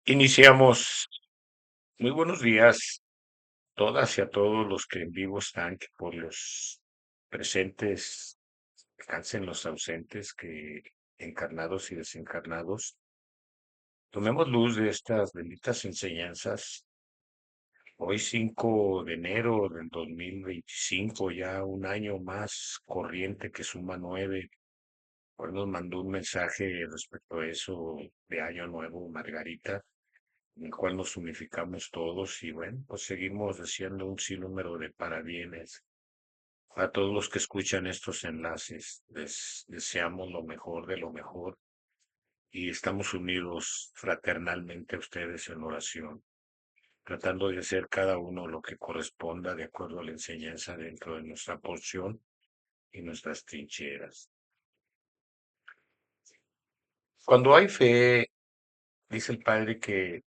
Iniciamos. Muy buenos días, todas y a todos los que en vivo están, que por los presentes cansen los ausentes, que encarnados y desencarnados, tomemos luz de estas benditas enseñanzas. Hoy 5 de enero del 2025, ya un año más corriente que suma 9. Hoy nos mandó un mensaje respecto a eso de Año Nuevo, Margarita, en el cual nos unificamos todos y bueno, pues seguimos haciendo un sinnúmero de parabienes a todos los que escuchan estos enlaces. Les deseamos lo mejor de lo mejor y estamos unidos fraternalmente a ustedes en oración, tratando de hacer cada uno lo que corresponda de acuerdo a la enseñanza dentro de nuestra porción y nuestras trincheras. Cuando hay fe, dice el Padre que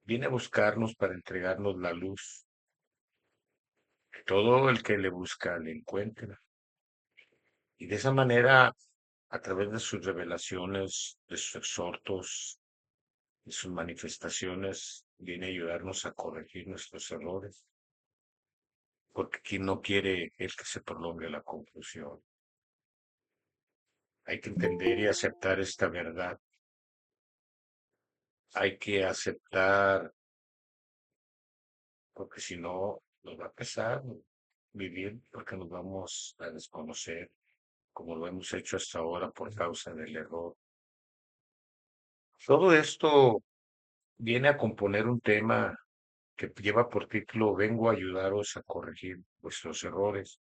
viene a buscarnos para entregarnos la luz. Todo el que le busca le encuentra. Y de esa manera, a través de sus revelaciones, de sus exhortos, de sus manifestaciones, viene a ayudarnos a corregir nuestros errores, porque quien no quiere es que se prolongue la confusión. Hay que entender y aceptar esta verdad. Hay que aceptar, porque si no, nos va a pesar vivir, porque nos vamos a desconocer, como lo hemos hecho hasta ahora por causa del error. Todo esto viene a componer un tema que lleva por título Vengo a ayudaros a corregir vuestros errores.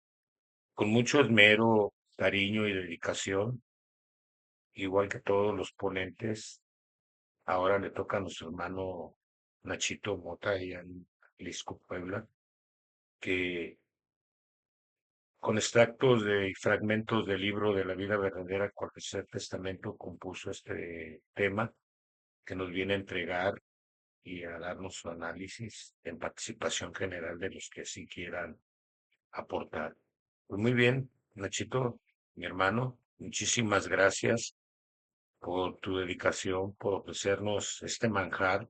Con mucho esmero, cariño y dedicación, igual que todos los ponentes, ahora le toca a nuestro hermano Nachito Mota y en Lisco, Puebla, que con extractos de y fragmentos del libro de la vida verdadera, cual es el testamento, compuso este tema que nos viene a entregar y a darnos su análisis en participación general de los que así quieran aportar. Pues muy bien, Nachito, mi hermano, muchísimas gracias por tu dedicación, por ofrecernos este manjar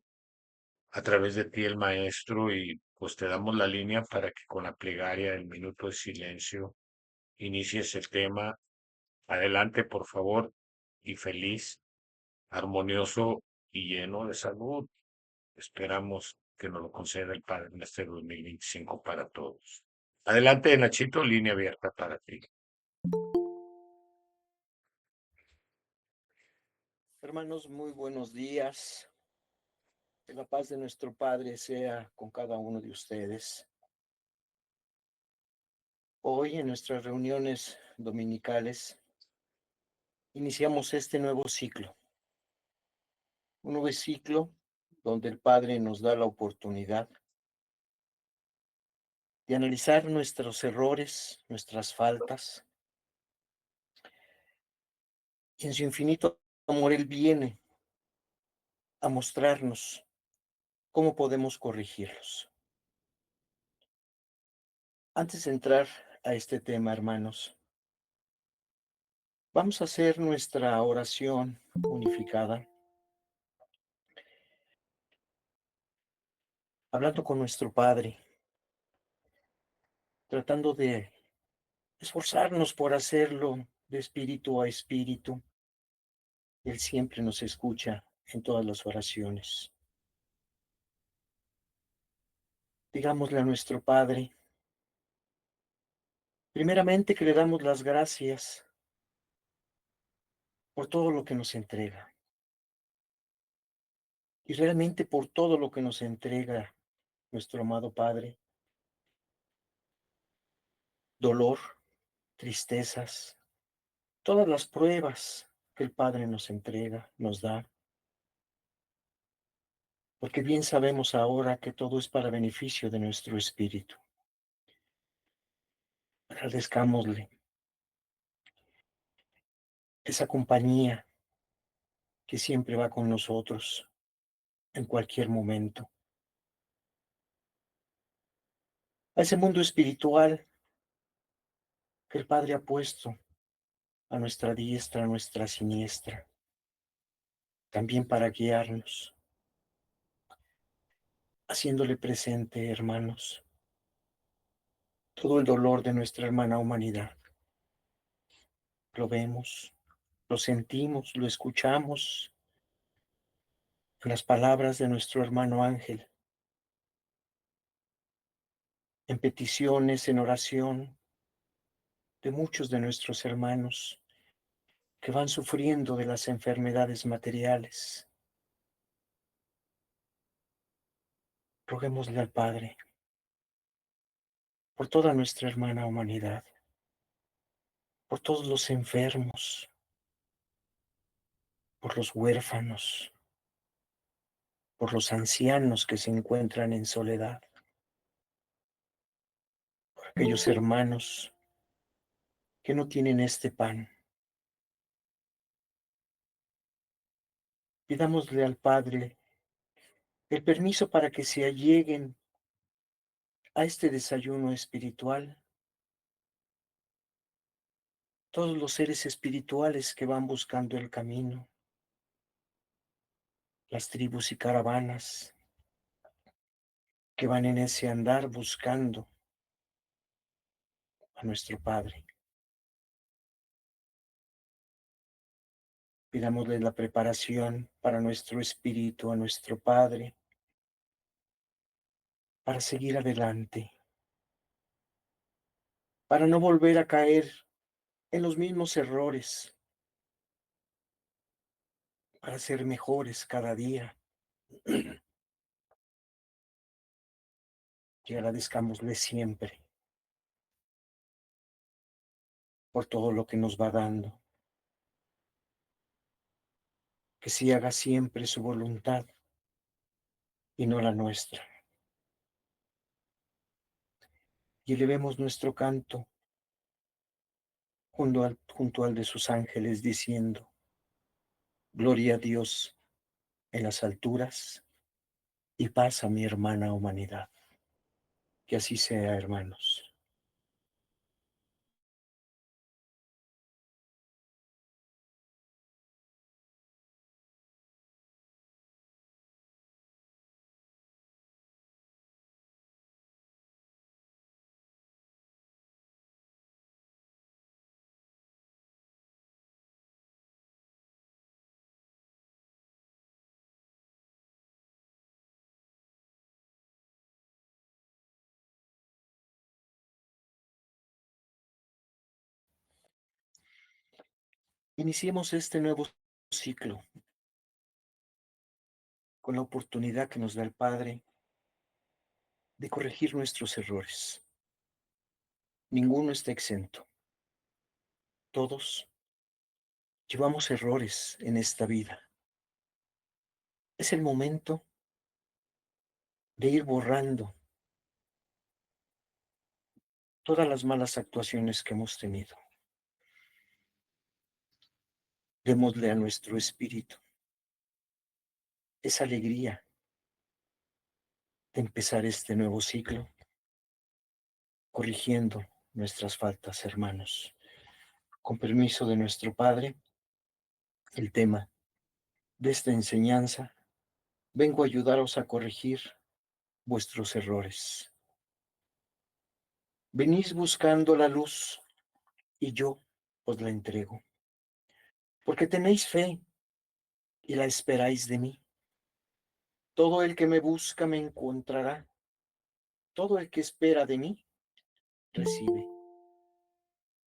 a través de ti, el maestro, y pues te damos la línea para que con la plegaria, el minuto de silencio, inicies el tema. Adelante, por favor, y feliz, armonioso y lleno de salud. Esperamos que nos lo conceda el Padre en este 2025 para todos. Adelante, Nachito, línea abierta para ti. Hermanos, muy buenos días. Que la paz de nuestro Padre sea con cada uno de ustedes. Hoy en nuestras reuniones dominicales iniciamos este nuevo ciclo, un nuevo ciclo donde el Padre nos da la oportunidad de analizar nuestros errores, nuestras faltas, y en su infinito amor Él viene a mostrarnos cómo podemos corregirlos. Antes de entrar a este tema, hermanos, vamos a hacer nuestra oración unificada, hablando con nuestro Padre, tratando de esforzarnos por hacerlo de espíritu a espíritu. Él siempre nos escucha en todas las oraciones. Digámosle a nuestro Padre, primeramente, que le damos las gracias por todo lo que nos entrega y realmente por todo lo que nos entrega nuestro amado Padre. Dolor, tristezas, todas las pruebas que el Padre nos entrega, nos da, porque bien sabemos ahora que todo es para beneficio de nuestro espíritu. Agradezcámosle esa compañía que siempre va con nosotros en cualquier momento, a ese mundo espiritual que el Padre ha puesto a nuestra diestra, a nuestra siniestra, también para guiarnos, haciéndole presente, hermanos, todo el dolor de nuestra hermana humanidad. Lo vemos, lo sentimos, lo escuchamos en las palabras de nuestro hermano Ángel, en peticiones, en oración de muchos de nuestros hermanos que van sufriendo de las enfermedades materiales. Roguémosle al Padre por toda nuestra hermana humanidad, por todos los enfermos, por los huérfanos, por los ancianos que se encuentran en soledad, por aquellos hermanos que no tienen este pan. Pidámosle al Padre el permiso para que se alleguen a este desayuno espiritual todos los seres espirituales que van buscando el camino, las tribus y caravanas que van en ese andar buscando a nuestro Padre. Pidámosle la preparación para nuestro espíritu, a nuestro Padre, para seguir adelante, para no volver a caer en los mismos errores, para ser mejores cada día. Y agradezcámosle siempre por todo lo que nos va dando, que sí haga siempre su voluntad y no la nuestra. Y elevemos nuestro canto junto al de sus ángeles, diciendo: Gloria a Dios en las alturas y paz a mi hermana humanidad. Que así sea, hermanos. Iniciemos este nuevo ciclo con la oportunidad que nos da el Padre de corregir nuestros errores. Ninguno está exento. Todos llevamos errores en esta vida. Es el momento de ir borrando todas las malas actuaciones que hemos tenido. Démosle a nuestro espíritu esa alegría de empezar este nuevo ciclo, corrigiendo nuestras faltas, hermanos. Con permiso de nuestro Padre, el tema de esta enseñanza: vengo a ayudaros a corregir vuestros errores. Venís buscando la luz y yo os la entrego, porque tenéis fe y la esperáis de mí. Todo el que me busca me encontrará. Todo el que espera de mí recibe.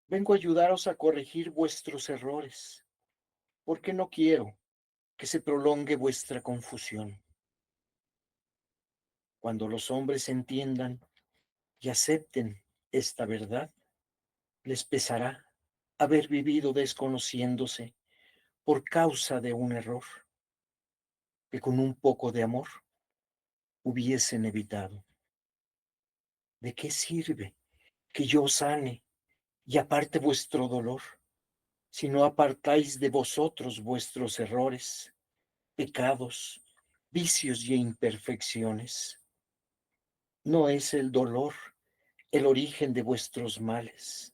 Vengo a ayudaros a corregir vuestros errores, porque no quiero que se prolongue vuestra confusión. Cuando los hombres entiendan y acepten esta verdad, les pesará haber vivido desconociéndose por causa de un error que con un poco de amor hubiesen evitado. ¿De qué sirve que yo os sane y aparte vuestro dolor, si no apartáis de vosotros vuestros errores, pecados, vicios y imperfecciones? No es el dolor el origen de vuestros males,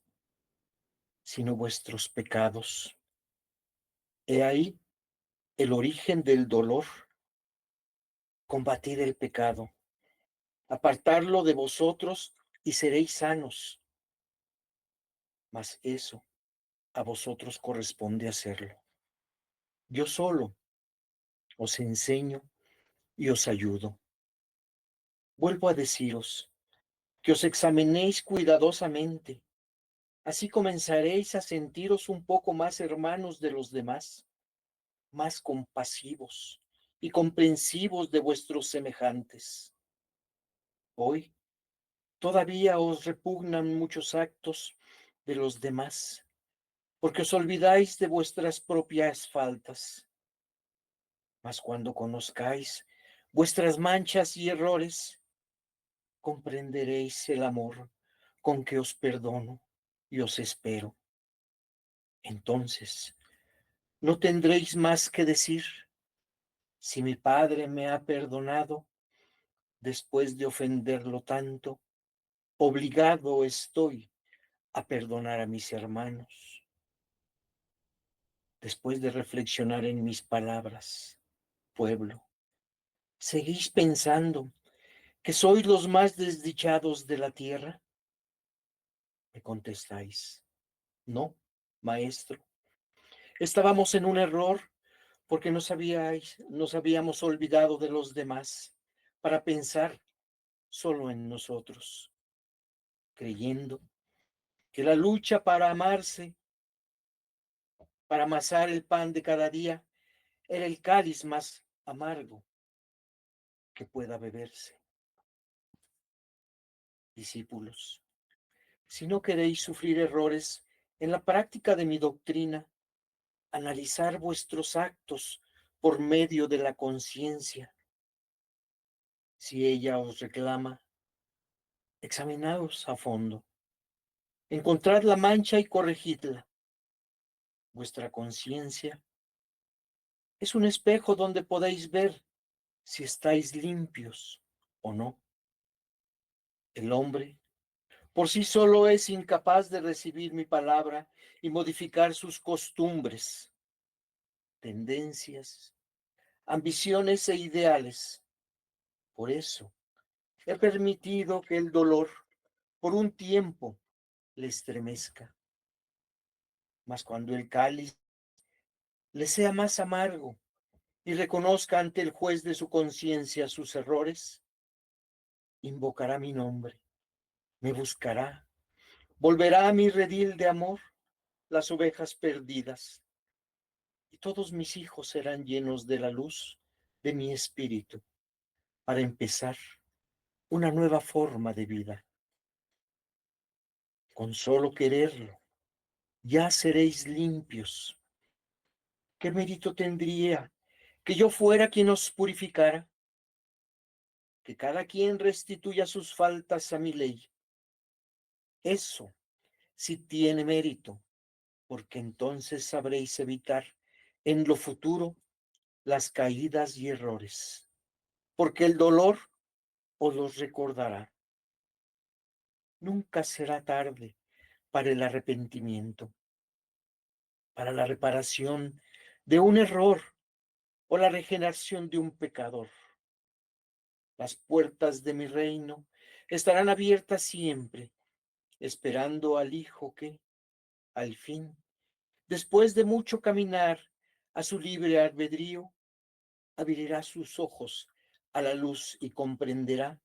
sino vuestros pecados. He ahí el origen del dolor, combatid el pecado, apartarlo de vosotros y seréis sanos. Mas eso a vosotros corresponde hacerlo. Yo solo os enseño y os ayudo. Vuelvo a deciros que os examinéis cuidadosamente. Así comenzaréis a sentiros un poco más hermanos de los demás, más compasivos y comprensivos de vuestros semejantes. Hoy todavía os repugnan muchos actos de los demás, porque os olvidáis de vuestras propias faltas. Mas cuando conozcáis vuestras manchas y errores, comprenderéis el amor con que os perdono y os espero. Entonces, no tendréis más que decir: si mi Padre me ha perdonado después de ofenderlo tanto, obligado estoy a perdonar a mis hermanos. Después de reflexionar en mis palabras, pueblo, ¿seguís pensando que sois los más desdichados de la tierra? Me contestáis: no, maestro, estábamos en un error porque nos habíamos olvidado de los demás para pensar solo en nosotros, creyendo que la lucha para amarse, para amasar el pan de cada día, era el cáliz más amargo que pueda beberse. Discípulos, si no queréis sufrir errores en la práctica de mi doctrina, analizar vuestros actos por medio de la conciencia. Si ella os reclama, examinaos a fondo, encontrad la mancha y corregidla. Vuestra conciencia es un espejo donde podéis ver si estáis limpios o no. El hombre por sí solo es incapaz de recibir mi palabra y modificar sus costumbres, tendencias, ambiciones e ideales. Por eso he permitido que el dolor por un tiempo le estremezca. Mas cuando el cáliz le sea más amargo y reconozca ante el juez de su conciencia sus errores, invocará mi nombre, me buscará, volverá a mi redil de amor, las ovejas perdidas, y todos mis hijos serán llenos de la luz de mi espíritu para empezar una nueva forma de vida. Con solo quererlo, ya seréis limpios. ¿Qué mérito tendría que yo fuera quien os purificara? Que cada quien restituya sus faltas a mi ley. Eso sí tiene mérito, porque entonces sabréis evitar en lo futuro las caídas y errores, porque el dolor os los recordará. Nunca será tarde para el arrepentimiento, para la reparación de un error o la regeneración de un pecador. Las puertas de mi reino estarán abiertas siempre, esperando al Hijo que, al fin, después de mucho caminar a su libre albedrío, abrirá sus ojos a la luz y comprenderá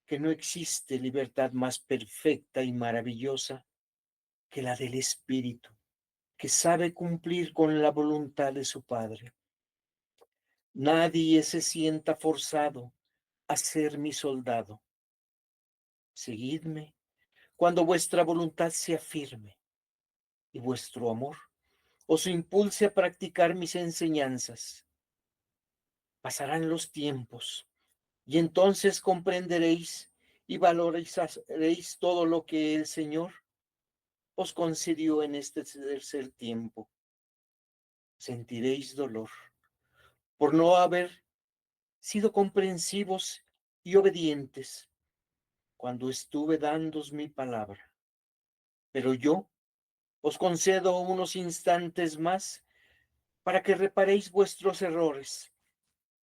que no existe libertad más perfecta y maravillosa que la del Espíritu, que sabe cumplir con la voluntad de su Padre. Nadie se sienta forzado a ser mi soldado. Seguidme cuando vuestra voluntad sea firme y vuestro amor os impulse a practicar mis enseñanzas. Pasarán los tiempos y entonces comprenderéis y valoraréis todo lo que el Señor os concedió en este tercer tiempo. Sentiréis dolor por no haber sido comprensivos y obedientes cuando estuve dándos mi palabra. Pero yo os concedo unos instantes más para que reparéis vuestros errores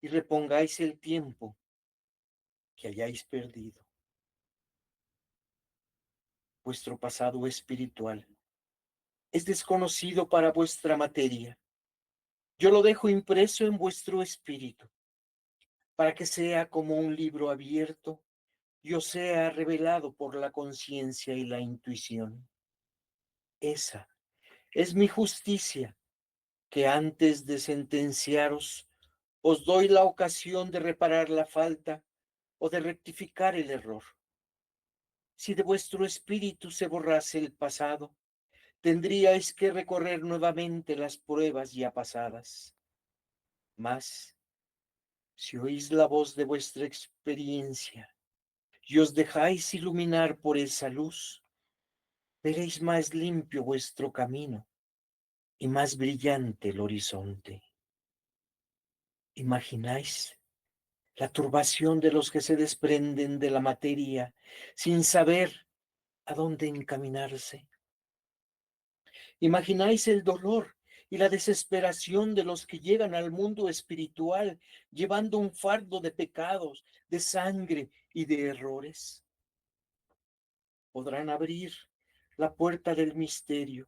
y repongáis el tiempo que hayáis perdido. Vuestro pasado espiritual es desconocido para vuestra materia. Yo lo dejo impreso en vuestro espíritu, para que sea como un libro abierto y os sea revelado por la conciencia y la intuición. Esa es mi justicia, que antes de sentenciaros, os doy la ocasión de reparar la falta o de rectificar el error. Si de vuestro espíritu se borrase el pasado, tendríais que recorrer nuevamente las pruebas ya pasadas. Mas, si oís la voz de vuestra experiencia y os dejáis iluminar por esa luz, veréis más limpio vuestro camino y más brillante el horizonte. ¿Imagináis la turbación de los que se desprenden de la materia sin saber a dónde encaminarse? ¿Imagináis el dolor y la desesperación de los que llegan al mundo espiritual llevando un fardo de pecados, de sangre y de errores? Podrán abrir la puerta del misterio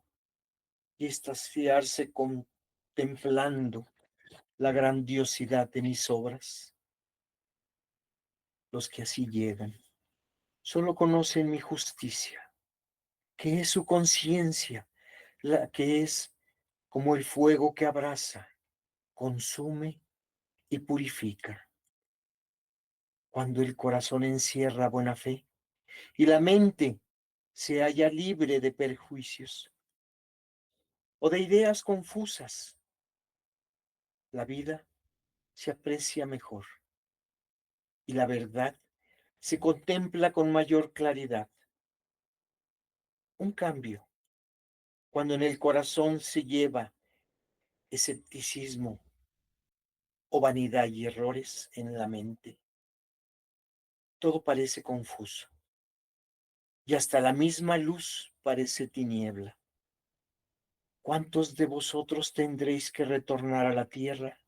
y estaciarse contemplando la grandiosidad de mis obras. Los que así llegan solo conocen mi justicia, que es su conciencia, la que es como el fuego que abraza, consume y purifica. Cuando el corazón encierra buena fe y la mente se halla libre de perjuicios o de ideas confusas, la vida se aprecia mejor y la verdad se contempla con mayor claridad. Un cambio, cuando en el corazón se lleva escepticismo o vanidad y errores en la mente, todo parece confuso y hasta la misma luz parece tiniebla. ¿Cuántos de vosotros tendréis que retornar a la tierra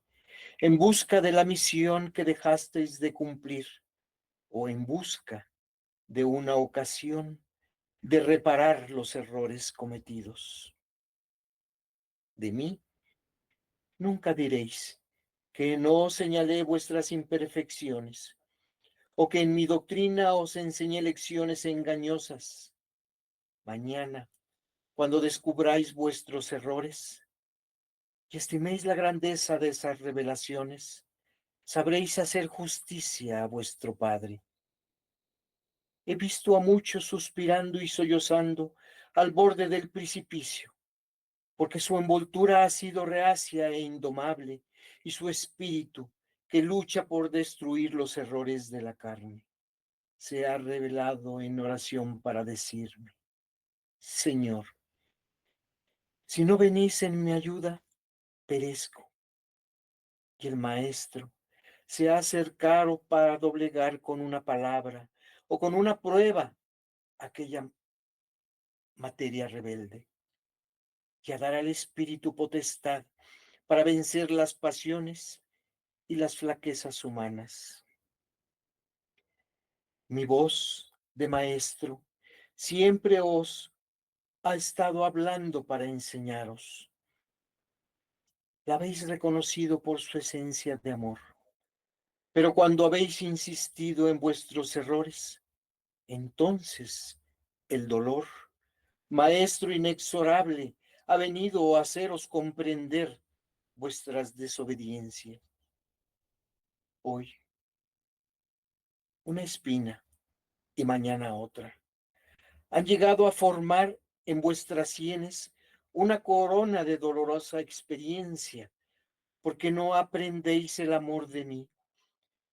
en busca de la misión que dejasteis de cumplir o en busca de una ocasión de reparar los errores cometidos? De mí nunca diréis que no señalé vuestras imperfecciones o que en mi doctrina os enseñé lecciones engañosas. Mañana, cuando descubráis vuestros errores y estiméis la grandeza de esas revelaciones, sabréis hacer justicia a vuestro Padre. He visto a muchos suspirando y sollozando al borde del precipicio, porque su envoltura ha sido reacia e indomable, y su espíritu, que lucha por destruir los errores de la carne, se ha revelado en oración para decirme: Señor, si no venís en mi ayuda, perezco. Y el Maestro se ha acercado para doblegar con una palabra o con una prueba aquella materia rebelde, y a dar al Espíritu potestad para vencer las pasiones y las flaquezas humanas. Mi voz de Maestro siempre os ha estado hablando para enseñaros. La habéis reconocido por su esencia de amor, pero cuando habéis insistido en vuestros errores, entonces el dolor, Maestro inexorable, ha venido a haceros comprender vuestras desobediencias. Hoy una espina y mañana otra han llegado a formar en vuestras sienes una corona de dolorosa experiencia, porque no aprendéis el amor de mí.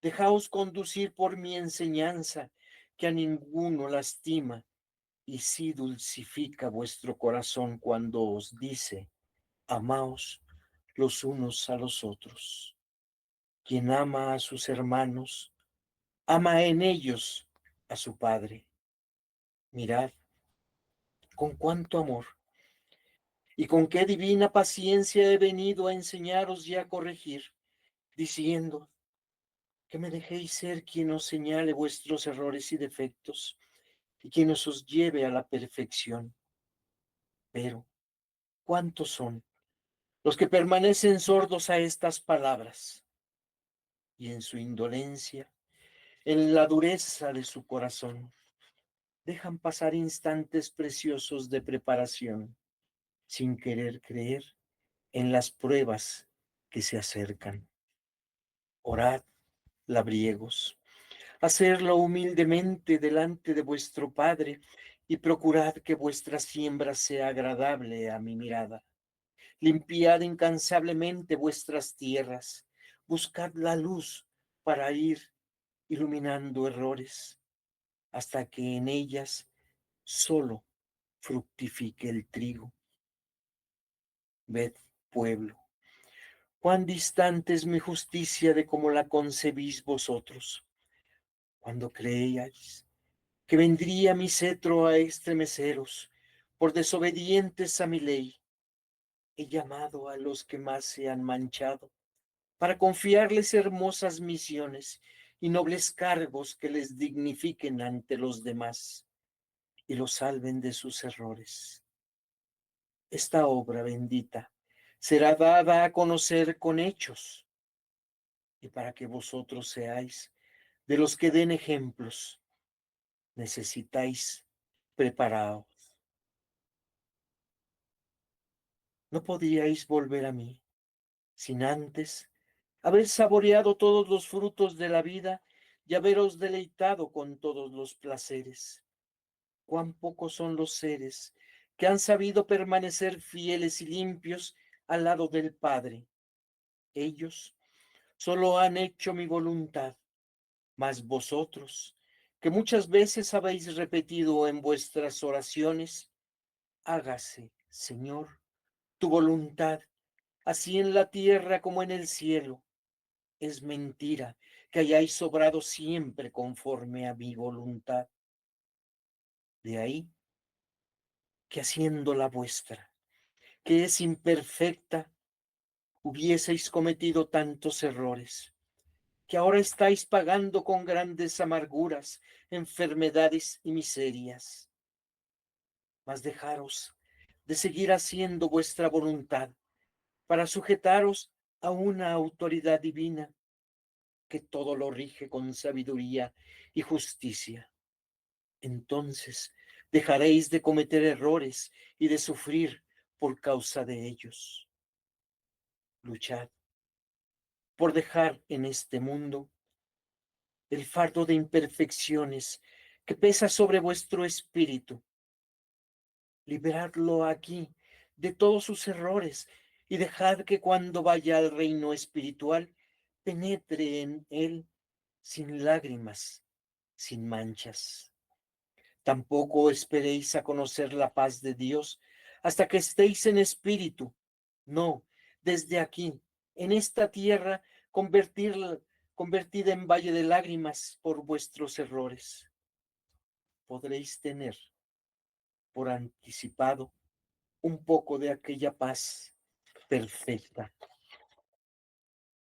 Dejaos conducir por mi enseñanza, que a ninguno lastima y sí dulcifica vuestro corazón cuando os dice: amaos los unos a los otros. Quien ama a sus hermanos, ama en ellos a su Padre. Mirad con cuánto amor y con qué divina paciencia he venido a enseñaros y a corregir, diciendo que me dejéis ser quien os señale vuestros errores y defectos, y quien os lleve a la perfección. Pero, ¿cuántos son los que permanecen sordos a estas palabras? Y en su indolencia, en la dureza de su corazón, dejan pasar instantes preciosos de preparación, sin querer creer en las pruebas que se acercan. Orad, labriegos, hacerlo humildemente delante de vuestro Padre, y procurad que vuestra siembra sea agradable a mi mirada. Limpiad incansablemente vuestras tierras, buscad la luz para ir iluminando errores, hasta que en ellas solo fructifique el trigo. Ved, pueblo, cuán distante es mi justicia de cómo la concebís vosotros, cuando creíais que vendría mi cetro a estremeceros por desobedientes a mi ley. He llamado a los que más se han manchado para confiarles hermosas misiones y nobles cargos que les dignifiquen ante los demás y los salven de sus errores. Esta obra bendita será dada a conocer con hechos, y para que vosotros seáis de los que den ejemplos, necesitáis preparaos. No podíais volver a mí sin antes haber saboreado todos los frutos de la vida y haberos deleitado con todos los placeres. Cuán pocos son los seres que han sabido permanecer fieles y limpios al lado del Padre. Ellos solo han hecho mi voluntad, mas vosotros, que muchas veces habéis repetido en vuestras oraciones, hágase, Señor, tu voluntad, así en la tierra como en el cielo. Es mentira que hayáis obrado siempre conforme a mi voluntad. De ahí que haciendo la vuestra, que es imperfecta, hubieseis cometido tantos errores, que ahora estáis pagando con grandes amarguras, enfermedades y miserias. Mas dejaros de seguir haciendo vuestra voluntad para sujetaros a una autoridad divina que todo lo rige con sabiduría y justicia. Entonces dejaréis de cometer errores y de sufrir por causa de ellos. Luchad por dejar en este mundo el fardo de imperfecciones que pesa sobre vuestro espíritu. Liberadlo aquí de todos sus errores y dejad que cuando vaya al reino espiritual penetre en él sin lágrimas, sin manchas. Tampoco esperéis a conocer la paz de Dios hasta que estéis en espíritu. No, desde aquí, en esta tierra, convertida en valle de lágrimas por vuestros errores. Podréis tener por anticipado un poco de aquella paz perfecta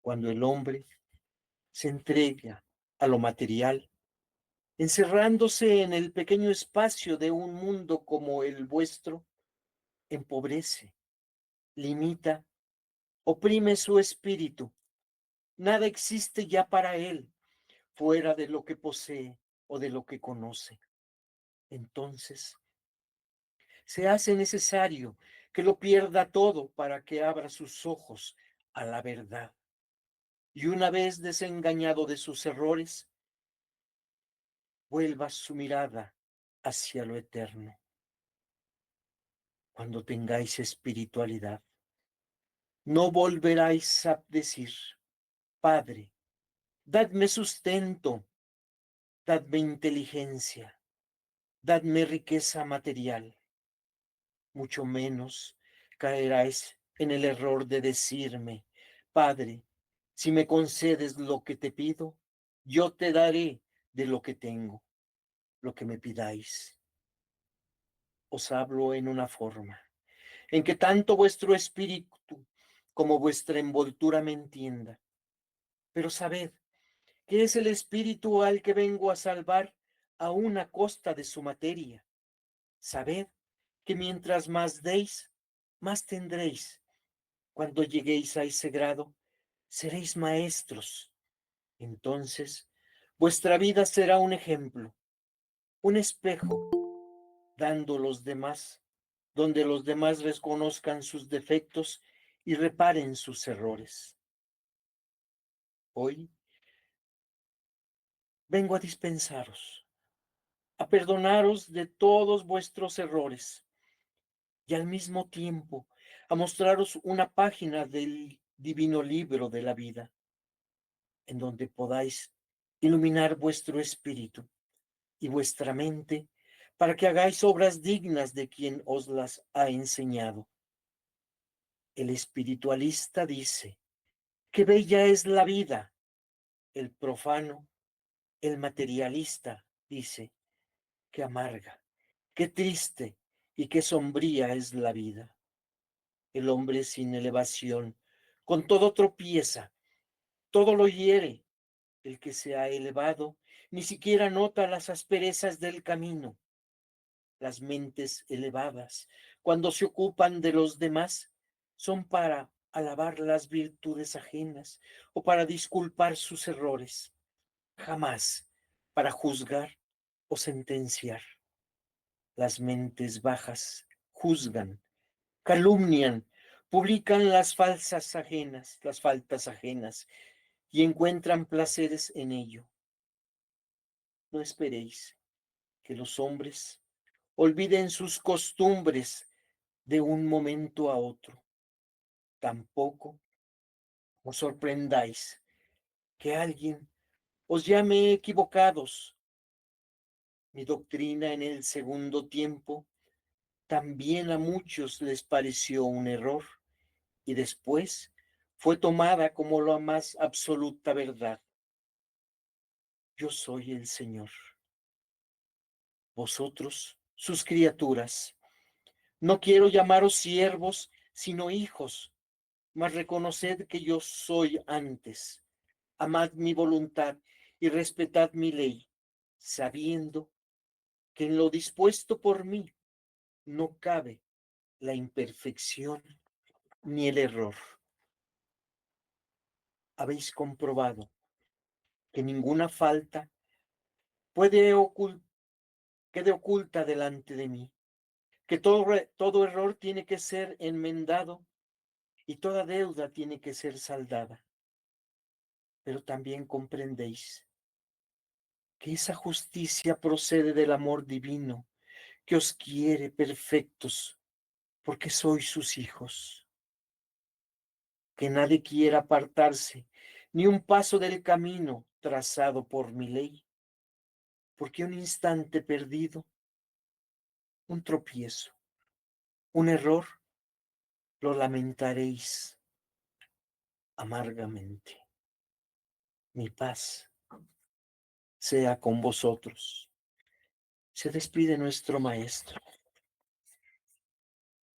cuando el hombre se entrega a lo material, encerrándose en el pequeño espacio de un mundo como el vuestro, empobrece, limita, oprime su espíritu. Nada existe ya para él fuera de lo que posee o de lo que conoce. Entonces, se hace necesario que lo pierda todo para que abra sus ojos a la verdad. Y una vez desengañado de sus errores, vuelva su mirada hacia lo eterno. Cuando tengáis espiritualidad, no volveráis a decir, Padre, dadme sustento, dadme inteligencia, dadme riqueza material. Mucho menos caerás en el error de decirme, Padre, si me concedes lo que te pido, yo te daré de lo que tengo, lo que me pidáis. Os hablo en una forma, en que tanto vuestro espíritu como vuestra envoltura me entienda. Pero sabed que es el espíritu al que vengo a salvar aún a costa de su materia. Sabed que mientras más deis, más tendréis. Cuando lleguéis a ese grado, seréis maestros. Entonces, vuestra vida será un ejemplo, un espejo, dando los demás, donde los demás reconozcan sus defectos y reparen sus errores. Hoy vengo a dispensaros, a perdonaros de todos vuestros errores y al mismo tiempo a mostraros una página del divino libro de la vida, en donde podáis iluminar vuestro espíritu y vuestra mente para que hagáis obras dignas de quien os las ha enseñado. El espiritualista dice, qué bella es la vida. El profano, el materialista dice, qué amarga, qué triste y qué sombría es la vida. El hombre sin elevación, con todo tropieza, todo lo hiere. El que se ha elevado ni siquiera nota las asperezas del camino. Las mentes elevadas, cuando se ocupan de los demás, son para alabar las virtudes ajenas o para disculpar sus errores, jamás para juzgar o sentenciar. Las mentes bajas juzgan, calumnian, publican las faltas ajenas, y encuentran placeres en ello. No esperéis que los hombres olviden sus costumbres de un momento a otro. Tampoco os sorprendáis que alguien os llame equivocados. Mi doctrina en el segundo tiempo también a muchos les pareció un error y después fue tomada como la más absoluta verdad. Yo soy el Señor. Vosotros, sus criaturas, no quiero llamaros siervos, sino hijos, mas reconoced que yo soy antes. Amad mi voluntad y respetad mi ley, sabiendo que en lo dispuesto por mí no cabe la imperfección ni el error. Habéis comprobado que ninguna falta puede quede oculta delante de mí, que todo error tiene que ser enmendado y toda deuda tiene que ser saldada. Pero también comprendéis que esa justicia procede del amor divino que os quiere perfectos porque sois sus hijos. Que nadie quiera apartarse ni un paso del camino trazado por mi ley, porque un instante perdido, un tropiezo, un error, lo lamentaréis amargamente. Mi paz sea con vosotros. Se despide nuestro maestro.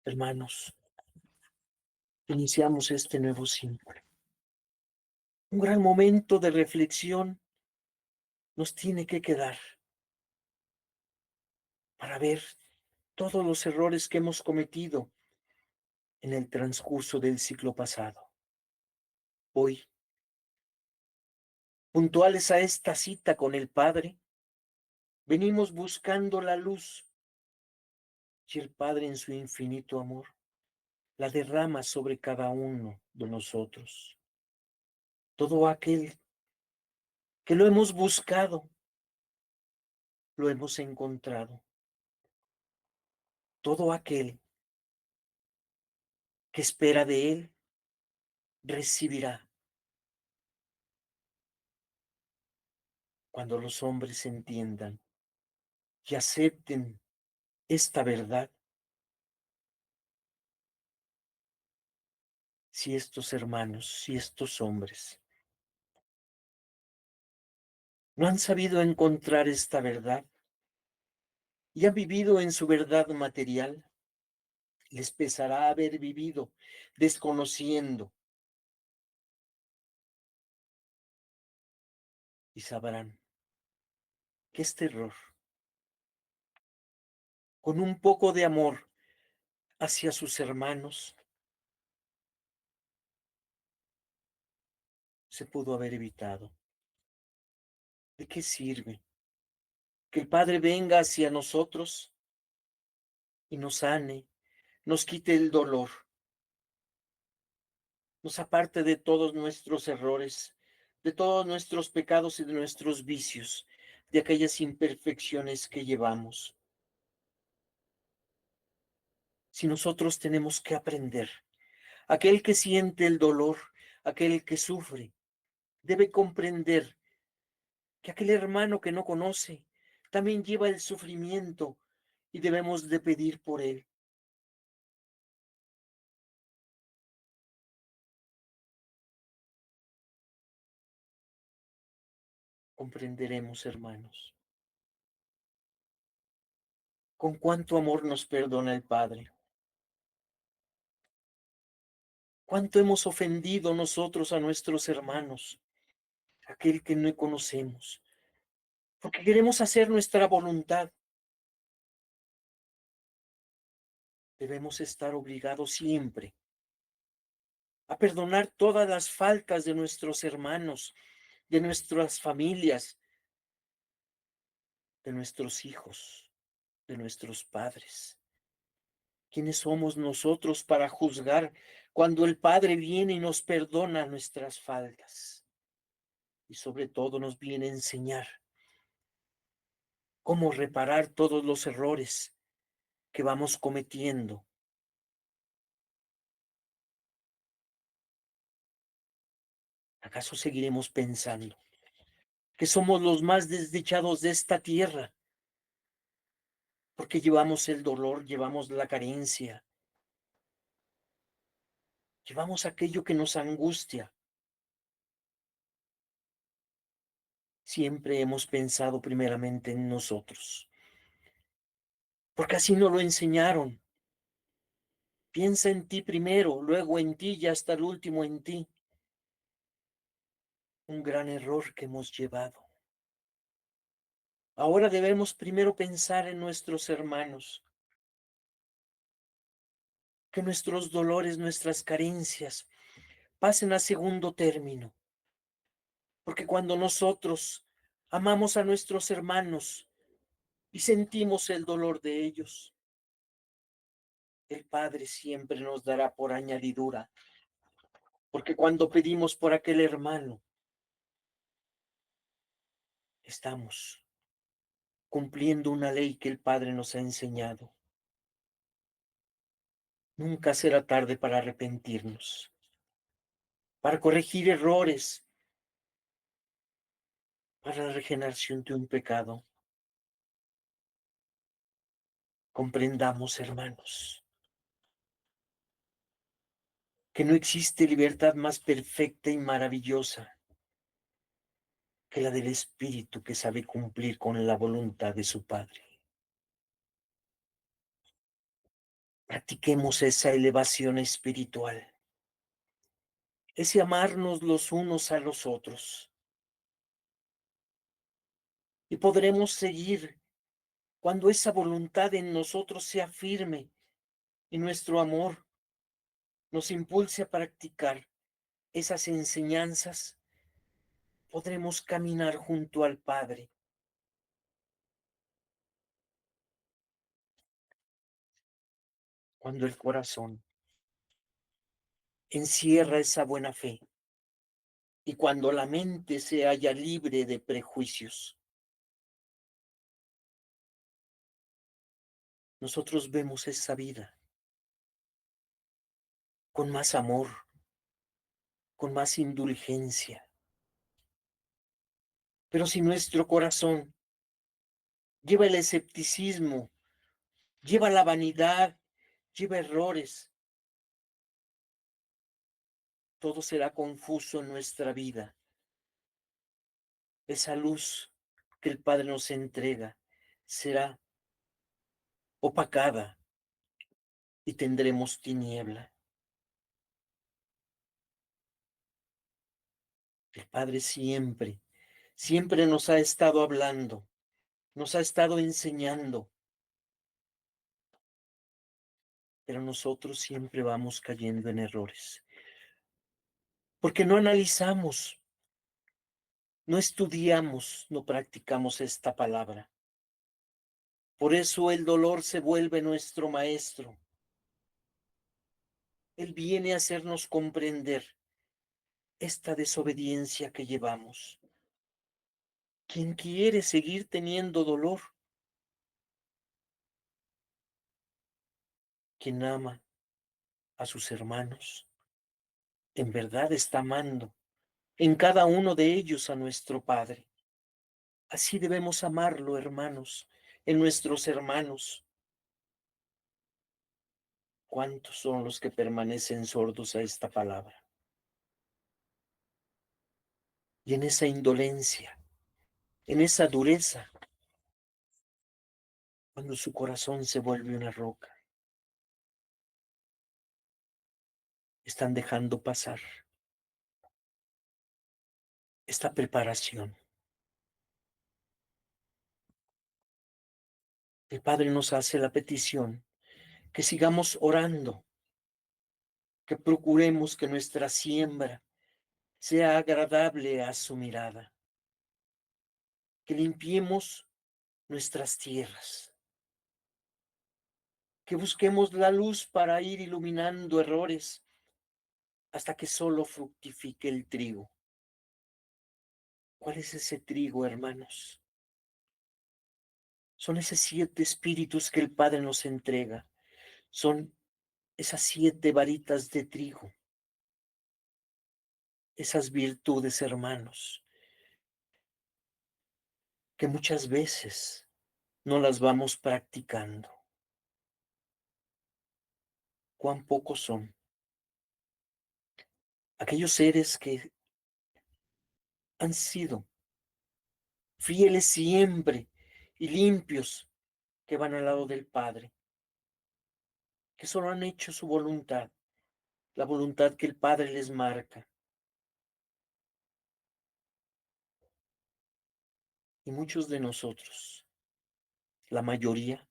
Hermanos, iniciamos este nuevo ciclo. Un gran momento de reflexión nos tiene que quedar para ver todos los errores que hemos cometido en el transcurso del ciclo pasado. Hoy, puntuales a esta cita con el Padre, venimos buscando la luz y el Padre en su infinito amor la derrama sobre cada uno de nosotros. Todo aquel que lo hemos buscado, lo hemos encontrado. Todo aquel que espera de él, recibirá. Cuando los hombres entiendan y acepten esta verdad, si estos hermanos, si estos hombres no han sabido encontrar esta verdad y han vivido en su verdad material, Les pesará haber vivido desconociendo y sabrán que este error, con un poco de amor hacia sus hermanos, se pudo haber evitado. ¿De qué sirve que el Padre venga hacia nosotros y nos sane, nos quite el dolor, nos aparte de todos nuestros errores, de todos nuestros pecados y de nuestros vicios, de aquellas imperfecciones que llevamos? Si nosotros tenemos que aprender, aquel que siente el dolor, aquel que sufre, debe comprender que aquel hermano que no conoce también lleva el sufrimiento y debemos de pedir por él. Comprenderemos, hermanos, con cuánto amor nos perdona el Padre, cuánto hemos ofendido nosotros a nuestros hermanos, aquel que no conocemos, porque queremos hacer nuestra voluntad. Debemos estar obligados siempre a perdonar todas las faltas de nuestros hermanos, de nuestras familias, de nuestros hijos, de nuestros padres. ¿Quiénes somos nosotros para juzgar cuando el Padre viene y nos perdona nuestras faltas? Y sobre todo nos viene a enseñar cómo reparar todos los errores que vamos cometiendo. ¿Acaso seguiremos pensando que somos los más desdichados de esta tierra? Porque llevamos el dolor, llevamos la carencia, llevamos aquello que nos angustia. Siempre hemos pensado primeramente en nosotros, porque así nos lo enseñaron. Piensa en ti primero, luego en ti y hasta el último en ti. Un gran error que hemos llevado. Ahora debemos primero pensar en nuestros hermanos, que nuestros dolores, nuestras carencias pasen a segundo término, porque cuando nosotros amamos a nuestros hermanos y sentimos el dolor de ellos, el Padre siempre nos dará por añadidura, porque cuando pedimos por aquel hermano, estamos cumpliendo una ley que el Padre nos ha enseñado. Nunca será tarde para arrepentirnos, para corregir errores, para la regeneración de un pecado. Comprendamos, hermanos, que no existe libertad más perfecta y maravillosa que la del Espíritu que sabe cumplir con la voluntad de su Padre. Practiquemos esa elevación espiritual, ese amarnos los unos a los otros, y podremos seguir cuando esa voluntad en nosotros sea firme y nuestro amor nos impulse a practicar esas enseñanzas. Podremos caminar junto al Padre. Cuando el corazón encierra esa buena fe y cuando la mente se halla libre de prejuicios, nosotros vemos esa vida con más amor, con más indulgencia. Pero si nuestro corazón lleva el escepticismo, lleva la vanidad, lleva errores, todo será confuso en nuestra vida. Esa luz que el Padre nos entrega será opacada y tendremos tiniebla. El Padre siempre, siempre nos ha estado hablando, nos ha estado enseñando, pero nosotros siempre vamos cayendo en errores, porque no analizamos, no estudiamos, no practicamos esta palabra. Por eso el dolor se vuelve nuestro maestro. Él viene a hacernos comprender esta desobediencia que llevamos. ¿Quién quiere seguir teniendo dolor? Quien ama a sus hermanos, en verdad está amando en cada uno de ellos a nuestro Padre. Así debemos amarlo, hermanos, en nuestros hermanos. ¿Cuántos son los que permanecen sordos a esta palabra? Y en esa indolencia, en esa dureza, cuando su corazón se vuelve una roca, están dejando pasar esta preparación. El Padre nos hace la petición que sigamos orando, que procuremos que nuestra siembra sea agradable a su mirada, que limpiemos nuestras tierras, que busquemos la luz para ir iluminando errores hasta que solo fructifique el trigo. ¿Cuál es ese trigo, hermanos? Son esos 7 espíritus que el Padre nos entrega. Son esas 7 varitas de trigo, esas virtudes, hermanos, que muchas veces no las vamos practicando. ¿Cuán pocos son aquellos seres que han sido fieles siempre y limpios, que van al lado del Padre, que solo han hecho su voluntad, la voluntad que el Padre les marca? Y muchos de nosotros, la mayoría,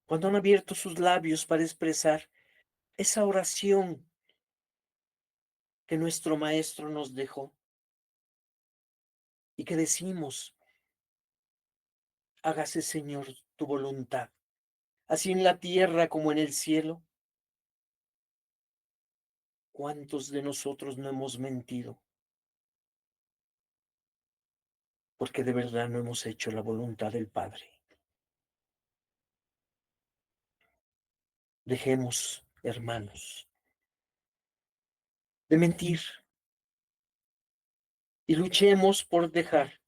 cuando han abierto sus labios para expresar esa oración que nuestro Maestro nos dejó y que decimos: hágase, Señor, tu voluntad, así en la tierra como en el cielo. ¿Cuántos de nosotros no hemos mentido? Porque de verdad no hemos hecho la voluntad del Padre. Dejemos, hermanos, de mentir y luchemos por dejar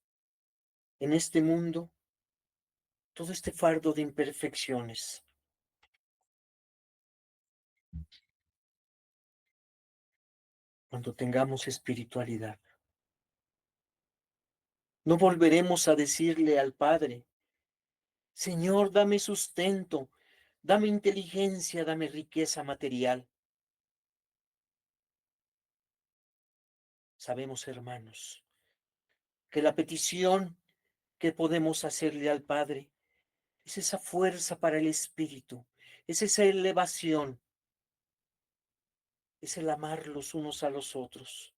en este mundo todo este fardo de imperfecciones. Cuando tengamos espiritualidad, no volveremos a decirle al Padre: Señor, dame sustento, dame inteligencia, dame riqueza material. Sabemos, hermanos, que la petición que podemos hacerle al Padre es esa fuerza para el espíritu, es esa elevación, es el amar los unos a los otros.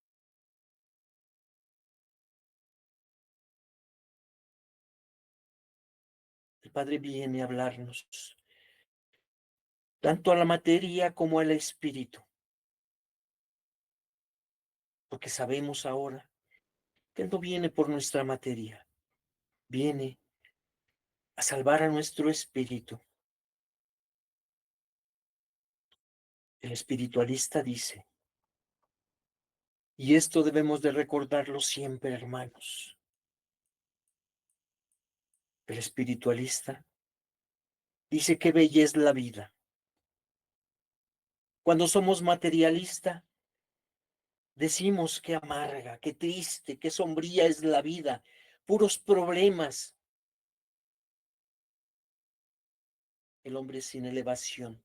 El Padre viene a hablarnos tanto a la materia como al espíritu, porque sabemos ahora que Él no viene por nuestra materia, viene a salvar a nuestro espíritu. El espiritualista dice, y esto debemos de recordarlo siempre, hermanos, el espiritualista dice que bella es la vida. Cuando somos materialista, decimos que amarga, que triste, que sombría es la vida, puros problemas. El hombre sin elevación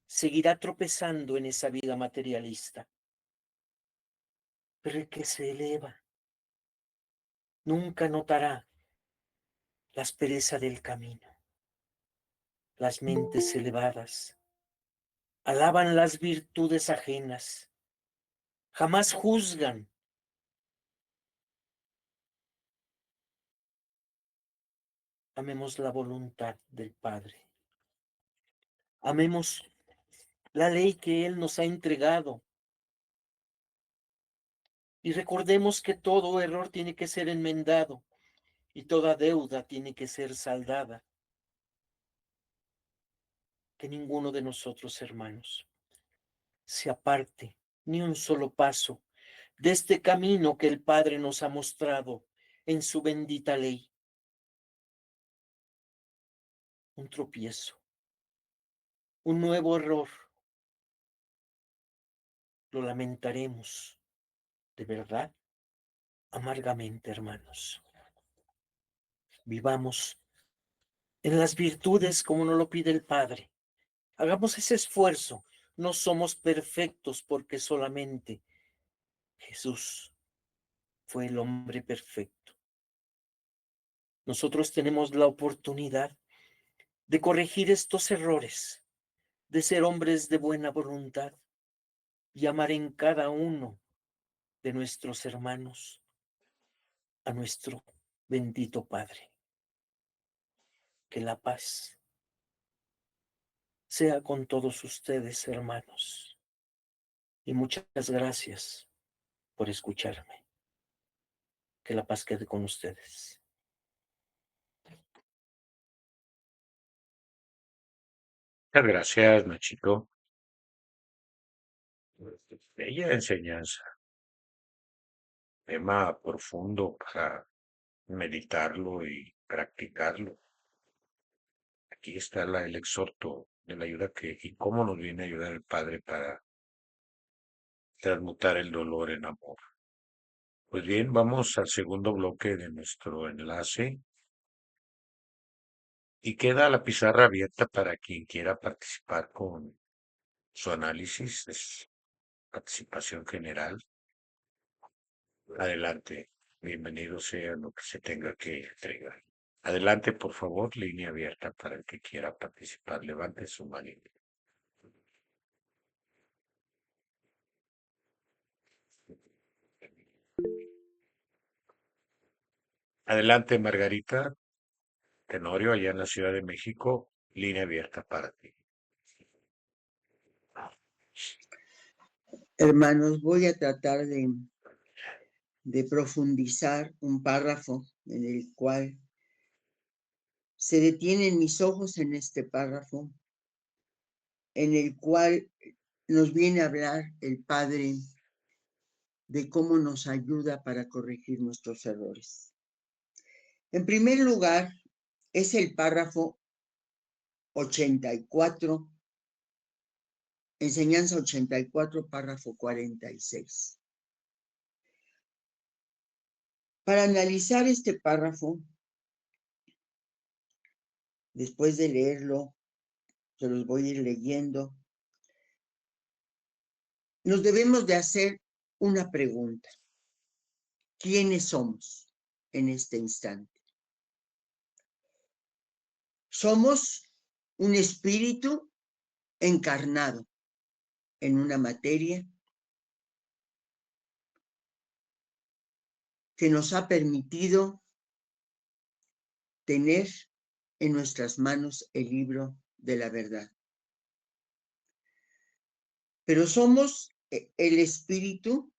seguirá tropezando en esa vida materialista. Pero el que se eleva nunca notará la aspereza del camino. Las mentes elevadas alaban las virtudes ajenas, jamás juzgan. Amemos la voluntad del Padre. Amemos la ley que Él nos ha entregado. Y recordemos que todo error tiene que ser enmendado y toda deuda tiene que ser saldada. Que ninguno de nosotros, hermanos, se aparte ni un solo paso de este camino que el Padre nos ha mostrado en su bendita ley. Un tropiezo, un nuevo error, lo lamentaremos, de verdad, amargamente, hermanos. Vivamos en las virtudes como nos lo pide el Padre. Hagamos ese esfuerzo. No somos perfectos porque solamente Jesús fue el hombre perfecto. Nosotros tenemos la oportunidad de corregir estos errores, de ser hombres de buena voluntad y amar en cada uno de nuestros hermanos a nuestro bendito Padre. Que la paz sea con todos ustedes, hermanos. Y muchas gracias por escucharme. Que la paz quede con ustedes. Muchas gracias, Nachito. Bella enseñanza, tema profundo para meditarlo y practicarlo. Aquí está el exhorto de la ayuda y cómo nos viene a ayudar el Padre para transmutar el dolor en amor. Pues bien, vamos al segundo bloque de nuestro enlace y queda la pizarra abierta para quien quiera participar con su análisis, es participación general. Adelante, bienvenido sea lo que se tenga que entregar. Adelante, por favor, línea abierta para el que quiera participar. Levante su manito. Adelante, Margarita Tenorio, allá en la Ciudad de México, línea abierta para ti. Hermanos, voy a tratar de profundizar un párrafo en el cual se detienen mis ojos en este párrafo, en el cual nos viene a hablar el Padre de cómo nos ayuda para corregir nuestros errores. En primer lugar, es el párrafo 84, enseñanza 84, párrafo 46. Para analizar este párrafo, después de leerlo, se los voy a ir leyendo, nos debemos de hacer una pregunta. ¿Quiénes somos en este instante? Somos un espíritu encarnado en una materia que nos ha permitido tener en nuestras manos el libro de la verdad. Pero somos el espíritu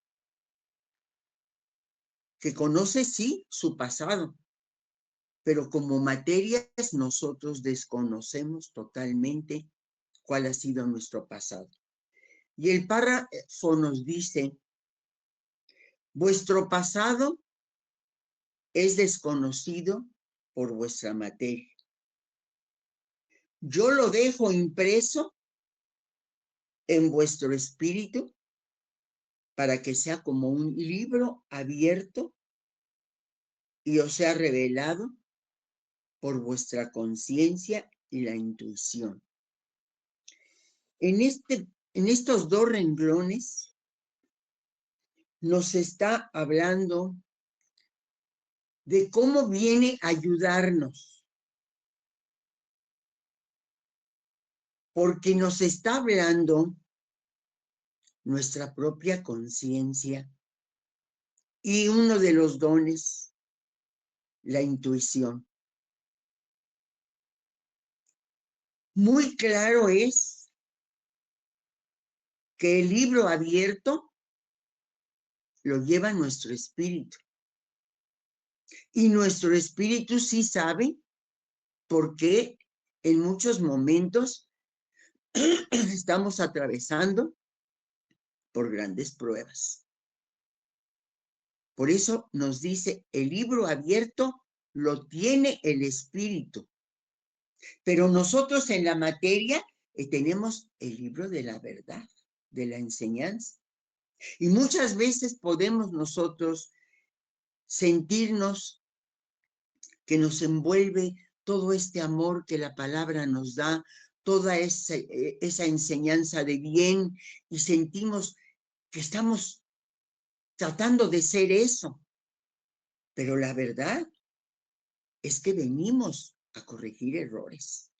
que conoce, sí, su pasado, pero como materias nosotros desconocemos totalmente cuál ha sido nuestro pasado. Y el párrafo nos dice, vuestro pasado es desconocido por vuestra materia. Yo lo dejo impreso en vuestro espíritu para que sea como un libro abierto y os sea revelado por vuestra conciencia y la intuición. En estos dos renglones nos está hablando de cómo viene a ayudarnos, porque nos está hablando nuestra propia conciencia y uno de los dones, la intuición. Muy claro es que el libro abierto lo lleva nuestro espíritu. Y nuestro espíritu sí sabe por qué en muchos momentos estamos atravesando por grandes pruebas. Por eso nos dice, el libro abierto lo tiene el espíritu. Pero nosotros en la materia tenemos el libro de la verdad, de la enseñanza. Y muchas veces podemos nosotros sentirnos que nos envuelve todo este amor que la palabra nos da, toda esa enseñanza de bien, y sentimos que estamos tratando de ser eso. Pero la verdad es que venimos a corregir errores.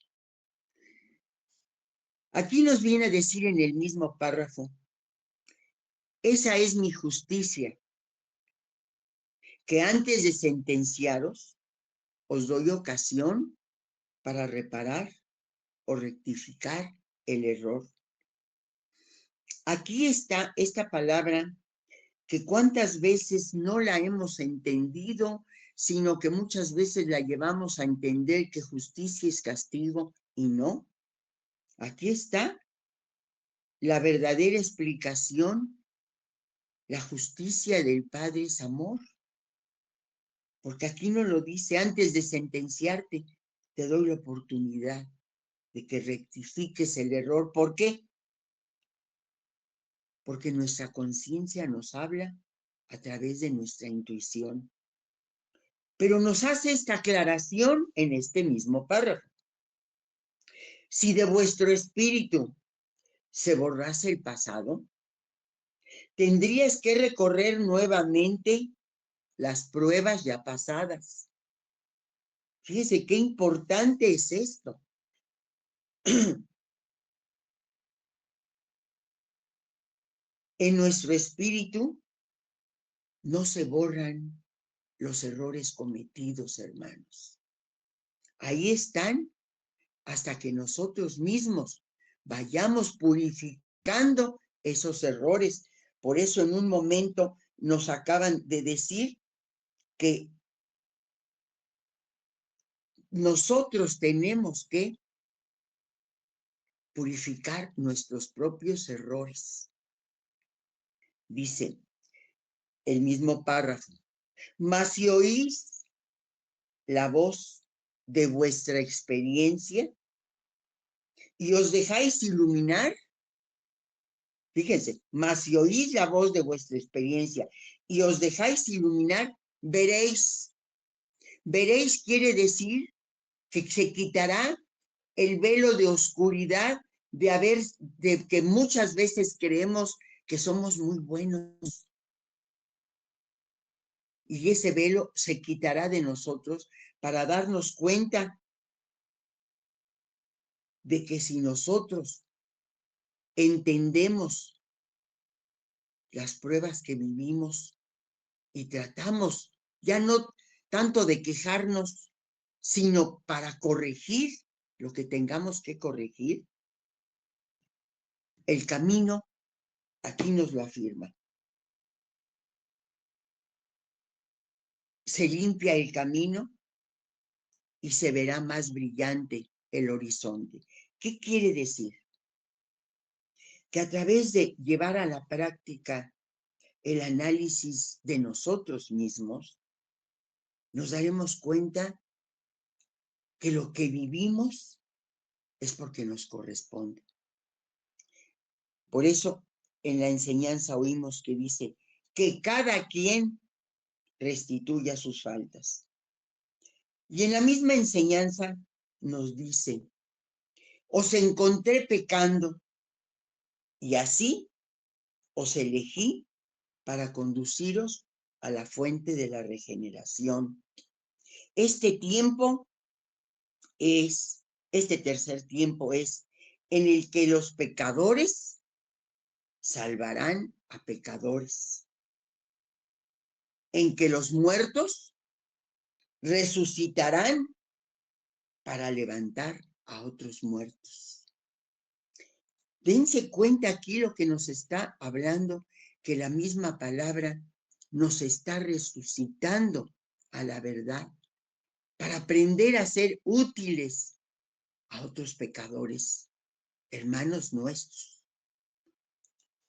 Aquí nos viene a decir en el mismo párrafo, esa es mi justicia, que antes de sentenciaros, os doy ocasión para reparar o rectificar el error. Aquí está esta palabra que cuántas veces no la hemos entendido, sino que muchas veces la llevamos a entender que justicia es castigo y no. Aquí está la verdadera explicación. La justicia del Padre es amor. Porque aquí nos lo dice, antes de sentenciarte, te doy la oportunidad de que rectifiques el error. ¿Por qué? Porque nuestra conciencia nos habla a través de nuestra intuición. Pero nos hace esta aclaración en este mismo párrafo. Si de vuestro espíritu se borrase el pasado, tendrías que recorrer nuevamente las pruebas ya pasadas. Fíjese qué importante es esto. En nuestro espíritu no se borran los errores cometidos, hermanos. Ahí están hasta que nosotros mismos vayamos purificando esos errores. Por eso en un momento nos acaban de decir que nosotros tenemos que purificar nuestros propios errores. Dice el mismo párrafo, mas si oís la voz de vuestra experiencia y os dejáis iluminar, fíjense, mas si oís la voz de vuestra experiencia y os dejáis iluminar, veréis. Veréis quiere decir que se quitará el velo de oscuridad de que muchas veces creemos que somos muy buenos. Y ese velo se quitará de nosotros para darnos cuenta de que si nosotros entendemos las pruebas que vivimos y tratamos ya no tanto de quejarnos, sino para corregir lo que tengamos que corregir, el camino aquí nos lo afirma. Se limpia el camino y se verá más brillante el horizonte. ¿Qué quiere decir? Que a través de llevar a la práctica el análisis de nosotros mismos, nos daremos cuenta que lo que vivimos es porque nos corresponde. Por eso en la enseñanza oímos que dice que cada quien restituya sus faltas. Y en la misma enseñanza nos dice os encontré pecando y así os elegí para conduciros a la fuente de la regeneración. Este tercer tiempo es en el que los pecadores salvarán a pecadores, en que los muertos resucitarán para levantar a otros muertos. Dense cuenta aquí lo que nos está hablando, que la misma palabra nos está resucitando a la verdad para aprender a ser útiles a otros pecadores, hermanos nuestros.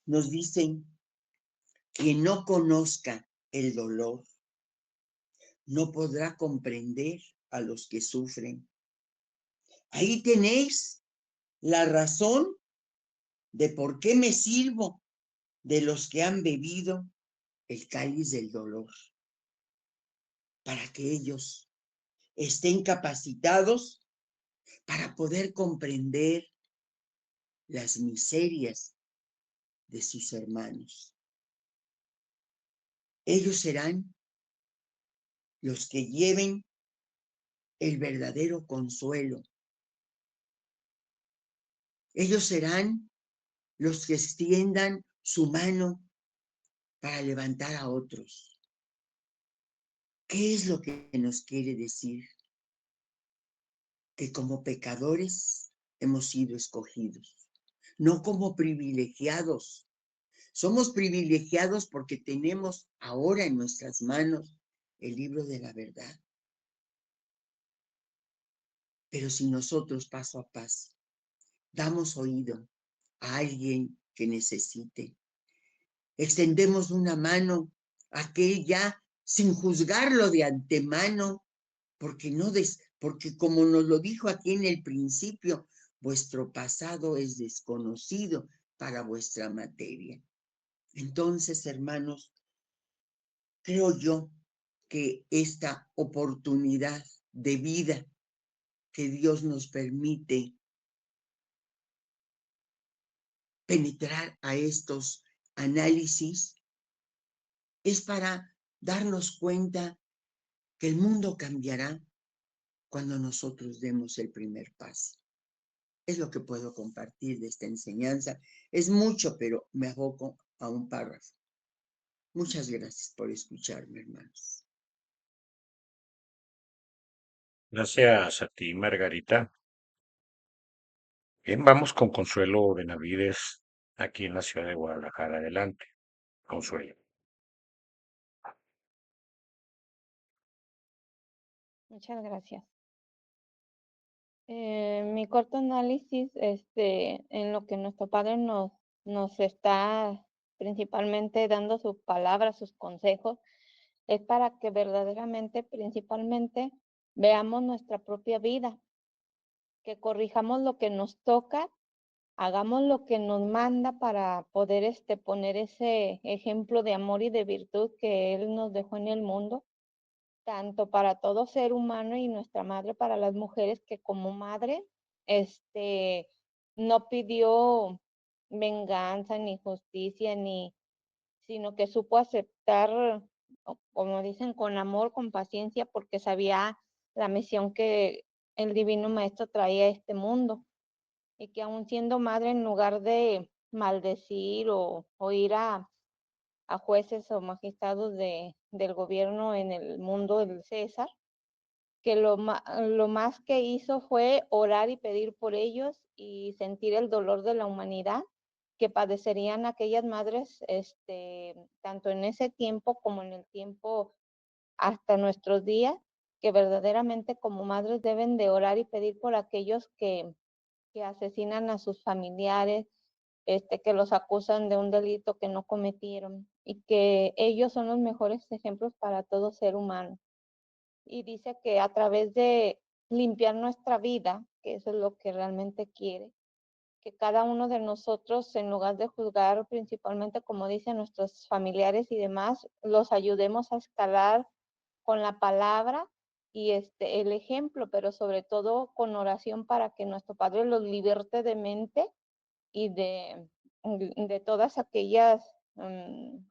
Nos dicen, quien no conozca el dolor no podrá comprender a los que sufren. Ahí tenéis la razón de por qué me sirvo de los que han bebido el cáliz del dolor, para que ellos estén capacitados para poder comprender las miserias de sus hermanos. Ellos serán los que lleven el verdadero consuelo. Ellos serán los que extiendan su mano para levantar a otros. ¿Qué es lo que nos quiere decir? Que como pecadores hemos sido escogidos, no como privilegiados. Somos privilegiados porque tenemos ahora en nuestras manos el libro de la verdad. Pero si nosotros paso a paso damos oído a alguien que necesite, extendemos una mano a aquel ya sin juzgarlo de antemano, porque como nos lo dijo aquí en el principio, vuestro pasado es desconocido para vuestra materia. Entonces, hermanos, creo yo que esta oportunidad de vida que Dios nos permite penetrar a estos análisis es para darnos cuenta que el mundo cambiará cuando nosotros demos el primer paso. Es lo que puedo compartir de esta enseñanza. Es mucho, pero me aboco a un párrafo. Muchas gracias por escucharme, hermanos. Gracias a ti, Margarita. Bien, vamos con Consuelo Benavides, aquí en la ciudad de Guadalajara. Adelante, Consuelo. Muchas gracias. Mi corto análisis, en lo que nuestro Padre nos está principalmente dando sus palabras, sus consejos, es para que verdaderamente, principalmente, veamos nuestra propia vida, que corrijamos lo que nos toca, hagamos lo que nos manda para poder poner ese ejemplo de amor y de virtud que Él nos dejó en el mundo, tanto para todo ser humano y nuestra madre para las mujeres, que como madre, no pidió venganza ni justicia, sino que supo aceptar, como dicen, con amor, con paciencia, porque sabía la misión que el Divino Maestro traía a este mundo, y que aún siendo madre, en lugar de maldecir o ir a jueces o magistrados del gobierno en el mundo del César, que lo más que hizo fue orar y pedir por ellos y sentir el dolor de la humanidad que padecerían aquellas madres, tanto en ese tiempo como en el tiempo hasta nuestros días, que verdaderamente como madres deben de orar y pedir por aquellos que asesinan a sus familiares, que los acusan de un delito que no cometieron, y que ellos son los mejores ejemplos para todo ser humano. Y dice que a través de limpiar nuestra vida, que eso es lo que realmente quiere, que cada uno de nosotros, en lugar de juzgar principalmente, como dicen nuestros familiares y demás, los ayudemos a escalar con la palabra y el ejemplo, pero sobre todo con oración para que nuestro Padre los liberte de mente y de todas aquellas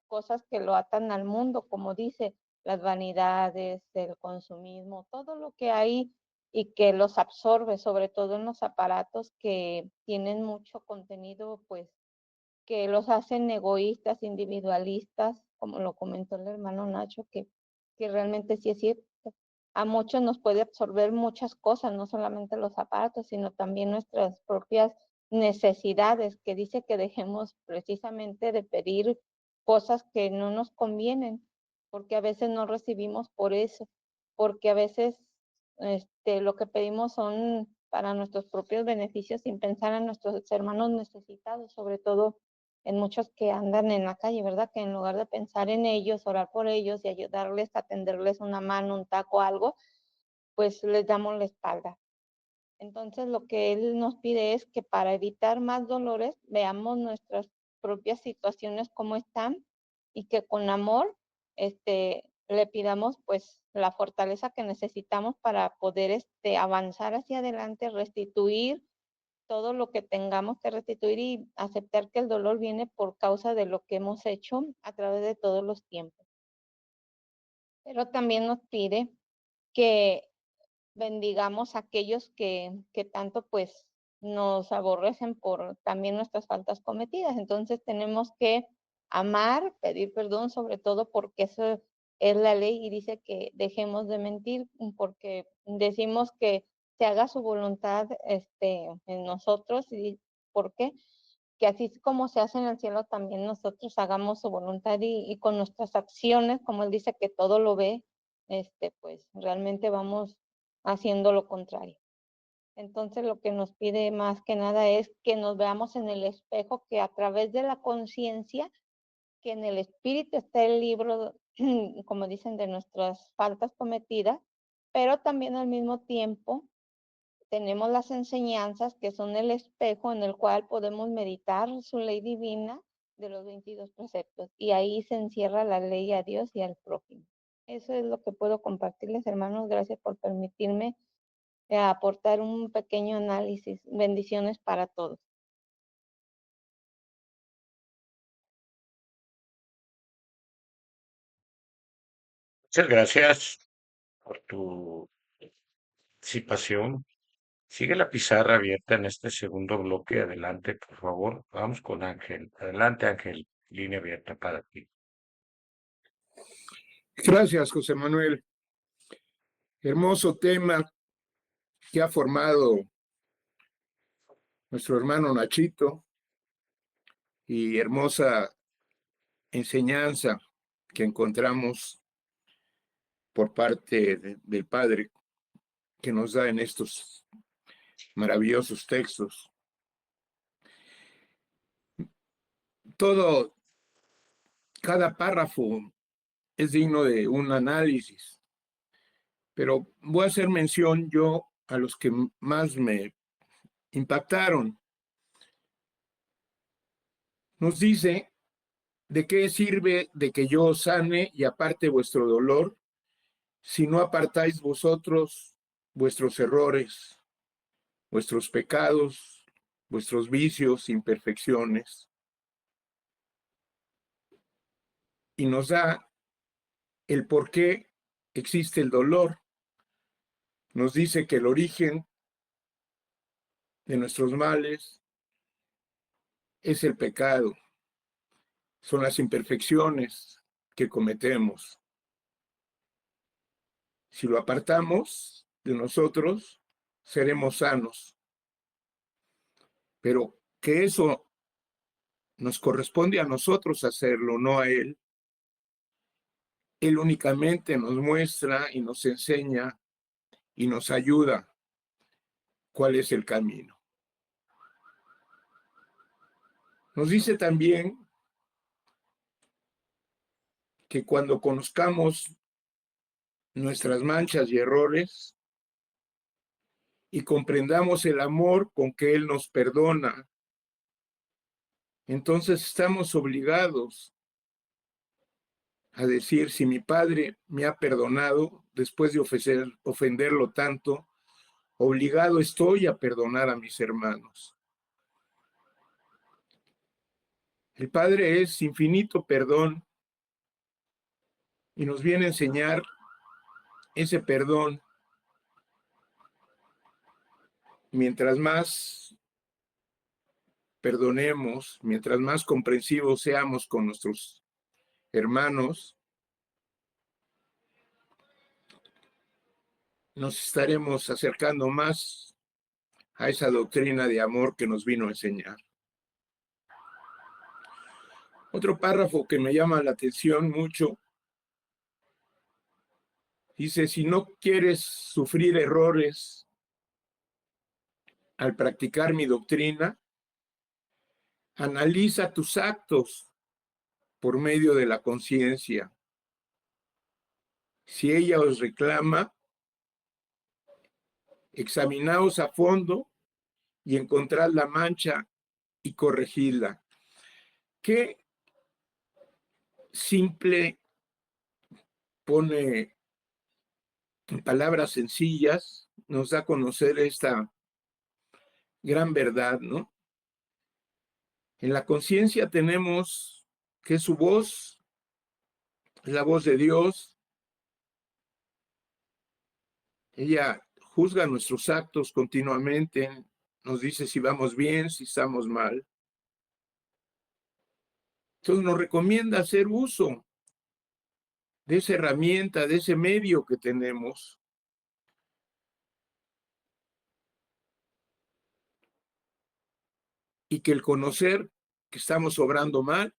cosas que lo atan al mundo, como dice, las vanidades, el consumismo, todo lo que hay y que los absorbe, sobre todo en los aparatos que tienen mucho contenido, pues que los hacen egoístas, individualistas, como lo comentó el hermano Nacho, que realmente sí es cierto. A muchos nos puede absorber muchas cosas, no solamente los aparatos, sino también nuestras propias necesidades, que dice que dejemos precisamente de pedir cosas que no nos convienen, porque a veces no recibimos por eso, porque a veces lo que pedimos son para nuestros propios beneficios sin pensar en nuestros hermanos necesitados, sobre todo en muchos que andan en la calle, ¿verdad? Que en lugar de pensar en ellos, orar por ellos y ayudarles, atenderles una mano, un taco, algo, pues les damos la espalda. Entonces, lo que él nos pide es que para evitar más dolores, veamos nuestras propias situaciones como están y que con amor le pidamos pues la fortaleza que necesitamos para poder avanzar hacia adelante, restituir todo lo que tengamos que restituir y aceptar que el dolor viene por causa de lo que hemos hecho a través de todos los tiempos. Pero también nos pide que bendigamos a aquellos que tanto pues nos aborrecen por también nuestras faltas cometidas. Entonces tenemos que amar, pedir perdón, sobre todo porque eso es la ley y dice que dejemos de mentir porque decimos que se haga su voluntad en nosotros. ¿Y por qué? Que así como se hace en el cielo, también nosotros hagamos su voluntad y con nuestras acciones, como él dice que todo lo ve, pues realmente vamos haciendo lo contrario. Entonces lo que nos pide más que nada es que nos veamos en el espejo, que a través de la conciencia, que en el espíritu está el libro, como dicen, de nuestras faltas cometidas, pero también al mismo tiempo tenemos las enseñanzas que son el espejo en el cual podemos meditar su ley divina de los 22 preceptos y ahí se encierra la ley a Dios y al prójimo. Eso es lo que puedo compartirles, hermanos. Gracias por permitirme aportar un pequeño análisis. Bendiciones para todos. Muchas gracias por tu participación. Sigue la pizarra abierta en este segundo bloque. Adelante, por favor. Vamos con Ángel. Adelante, Ángel. Línea abierta para ti. Gracias, José Manuel. Hermoso tema que ha formado nuestro hermano Nachito y hermosa enseñanza que encontramos por parte del Padre que nos da en estos maravillosos textos. Cada párrafo es digno de un análisis, pero voy a hacer mención yo a los que más me impactaron. Nos dice: ¿de qué sirve de que yo os sane y aparte vuestro dolor, si no apartáis vosotros vuestros errores, vuestros pecados, vuestros vicios, imperfecciones? Y nos da el por qué existe el dolor. Nos dice que el origen de nuestros males es el pecado, son las imperfecciones que cometemos. Si lo apartamos de nosotros, seremos sanos. Pero que eso nos corresponde a nosotros hacerlo, no a Él. Él únicamente nos muestra y nos enseña y nos ayuda cuál es el camino. Nos dice también que cuando conozcamos nuestras manchas y errores y comprendamos el amor con que Él nos perdona, entonces estamos obligados a decir, si mi padre me ha perdonado después de ofenderlo tanto, obligado estoy a perdonar a mis hermanos. El Padre es infinito perdón y nos viene a enseñar ese perdón. Mientras más perdonemos, mientras más comprensivos seamos con nuestros hermanos, nos estaremos acercando más a esa doctrina de amor que nos vino a enseñar. Otro párrafo que me llama la atención mucho dice, si no quieres sufrir errores al practicar mi doctrina, analiza tus actos por medio de la conciencia. Si ella os reclama, examinaos a fondo y encontrad la mancha y corregidla. Qué simple pone en palabras sencillas, nos da a conocer esta gran verdad, ¿no? En la conciencia tenemos que su voz es la voz de Dios. Ella juzga nuestros actos continuamente, nos dice si vamos bien, si estamos mal. Entonces nos recomienda hacer uso de esa herramienta, de ese medio que tenemos. Y que el conocer que estamos obrando mal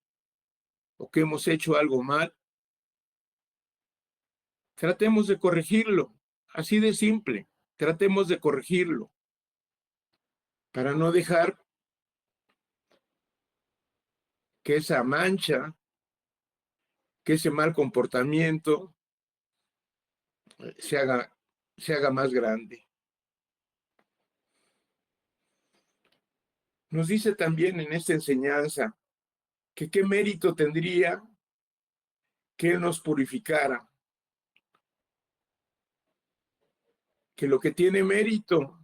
o que hemos hecho algo mal, tratemos de corregirlo, así de simple, tratemos de corregirlo para no dejar que esa mancha, que ese mal comportamiento se haga más grande. Nos dice también en esta enseñanza que qué mérito tendría que Él nos purificara, que lo que tiene mérito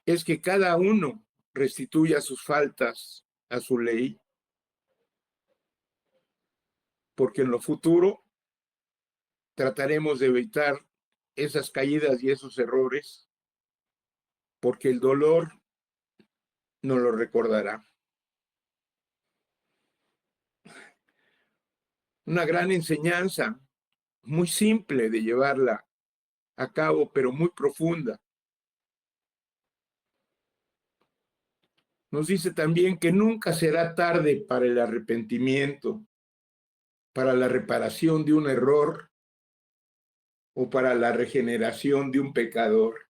es que cada uno restituya sus faltas a su ley, porque en lo futuro trataremos de evitar esas caídas y esos errores, porque el dolor nos lo recordará. Una gran enseñanza, muy simple de llevarla a cabo, pero muy profunda. Nos dice también que nunca será tarde para el arrepentimiento, para la reparación de un error o para la regeneración de un pecador.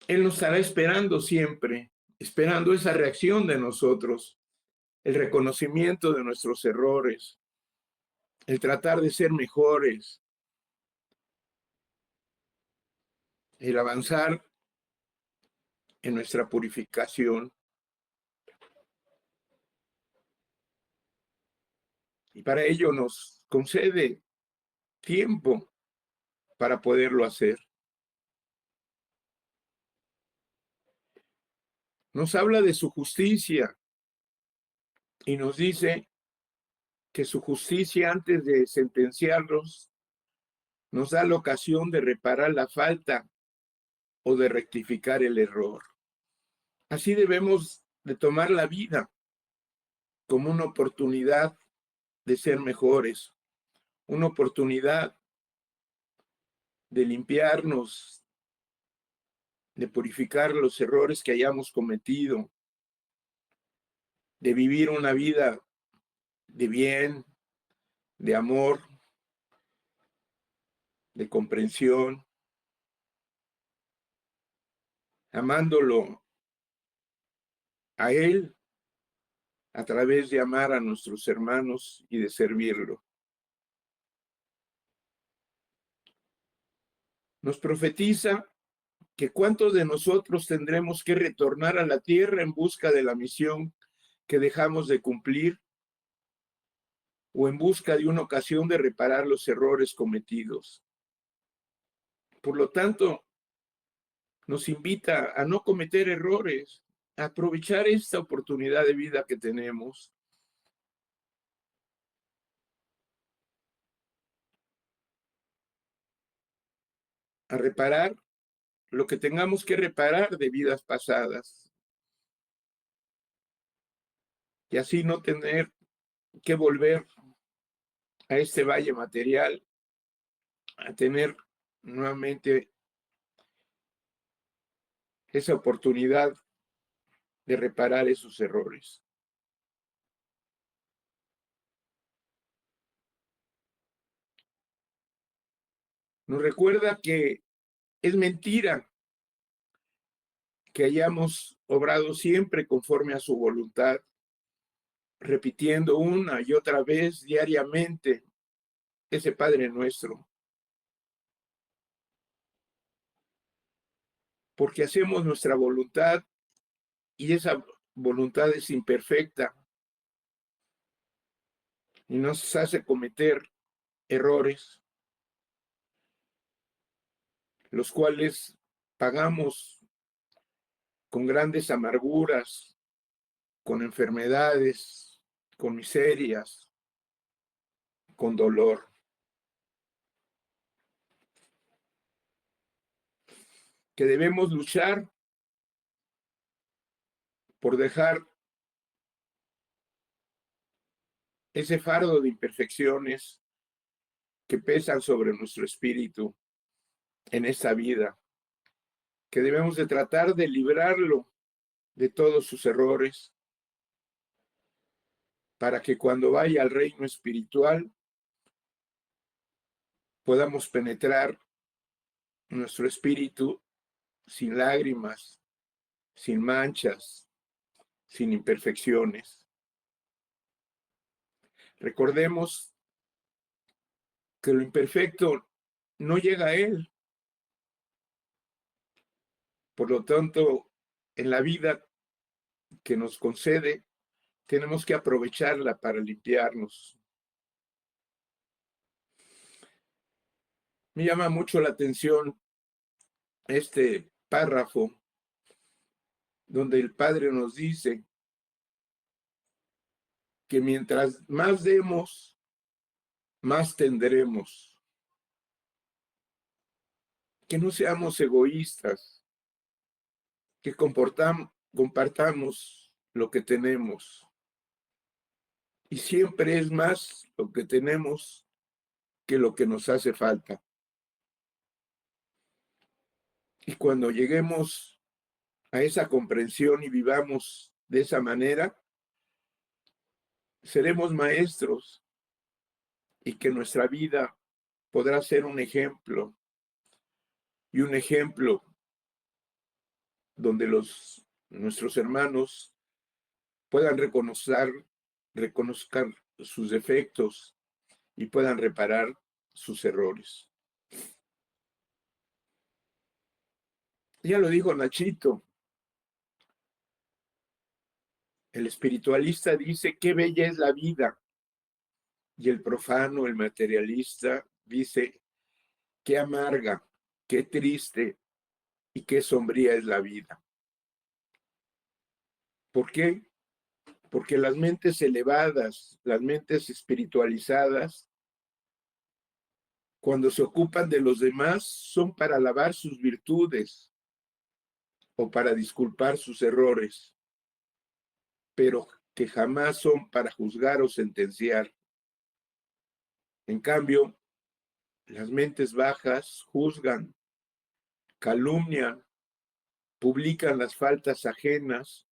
Él nos estará esperando siempre, esperando esa reacción de nosotros, el reconocimiento de nuestros errores, el tratar de ser mejores, el avanzar en nuestra purificación. Y para ello nos concede tiempo para poderlo hacer. Nos habla de su justicia y nos dice que su justicia, antes de sentenciarlos, nos da la ocasión de reparar la falta o de rectificar el error. Así debemos de tomar la vida como una oportunidad de ser mejores, una oportunidad de limpiarnos, de purificar los errores que hayamos cometido, de vivir una vida de bien, de amor, de comprensión, amándolo a Él a través de amar a nuestros hermanos y de servirlo. Nos profetiza que cuántos de nosotros tendremos que retornar a la tierra en busca de la misión que dejamos de cumplir o en busca de una ocasión de reparar los errores cometidos. Por lo tanto, nos invita a no cometer errores, a aprovechar esta oportunidad de vida que tenemos. A reparar lo que tengamos que reparar de vidas pasadas y así no tener que volver a este valle material, a tener nuevamente esa oportunidad de reparar esos errores. Nos recuerda que es mentira que hayamos obrado siempre conforme a su voluntad, repitiendo una y otra vez diariamente ese Padre Nuestro. Porque hacemos nuestra voluntad y esa voluntad es imperfecta y nos hace cometer errores, los cuales pagamos con grandes amarguras, con enfermedades, con miserias, con dolor. Que debemos luchar por dejar ese fardo de imperfecciones que pesan sobre nuestro espíritu en esta vida, que debemos de tratar de librarlo de todos sus errores, para que cuando vaya al reino espiritual podamos penetrar nuestro espíritu sin lágrimas, sin manchas, sin imperfecciones. Recordemos que lo imperfecto no llega a Él. Por lo tanto, en la vida que nos concede, tenemos que aprovecharla para limpiarnos. Me llama mucho la atención este párrafo donde el Padre nos dice que mientras más demos, más tendremos. Que no seamos egoístas, que compartamos lo que tenemos. Y siempre es más lo que tenemos que lo que nos hace falta. Y cuando lleguemos a esa comprensión y vivamos de esa manera, seremos maestros y que nuestra vida podrá ser un ejemplo, y un ejemplo donde nuestros hermanos puedan reconozcan sus defectos y puedan reparar sus errores. Ya lo dijo Nachito. El espiritualista dice qué bella es la vida, y el profano, el materialista, dice qué amarga, qué triste y qué sombría es la vida. ¿Por qué? Porque las mentes elevadas, las mentes espiritualizadas, cuando se ocupan de los demás, son para alabar sus virtudes o para disculpar sus errores, pero que jamás son para juzgar o sentenciar. En cambio, las mentes bajas juzgan, calumnian, publican las faltas ajenas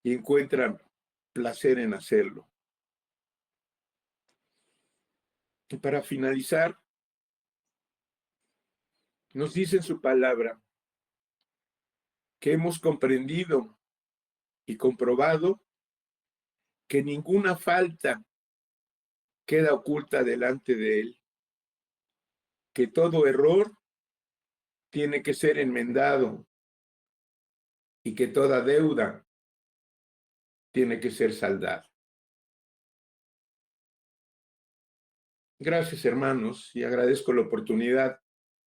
y encuentran placer en hacerlo. Y para finalizar, nos dice en su palabra que hemos comprendido y comprobado que ninguna falta queda oculta delante de Él, que todo error tiene que ser enmendado y que toda deuda tiene que ser saldada. Gracias, hermanos, y agradezco la oportunidad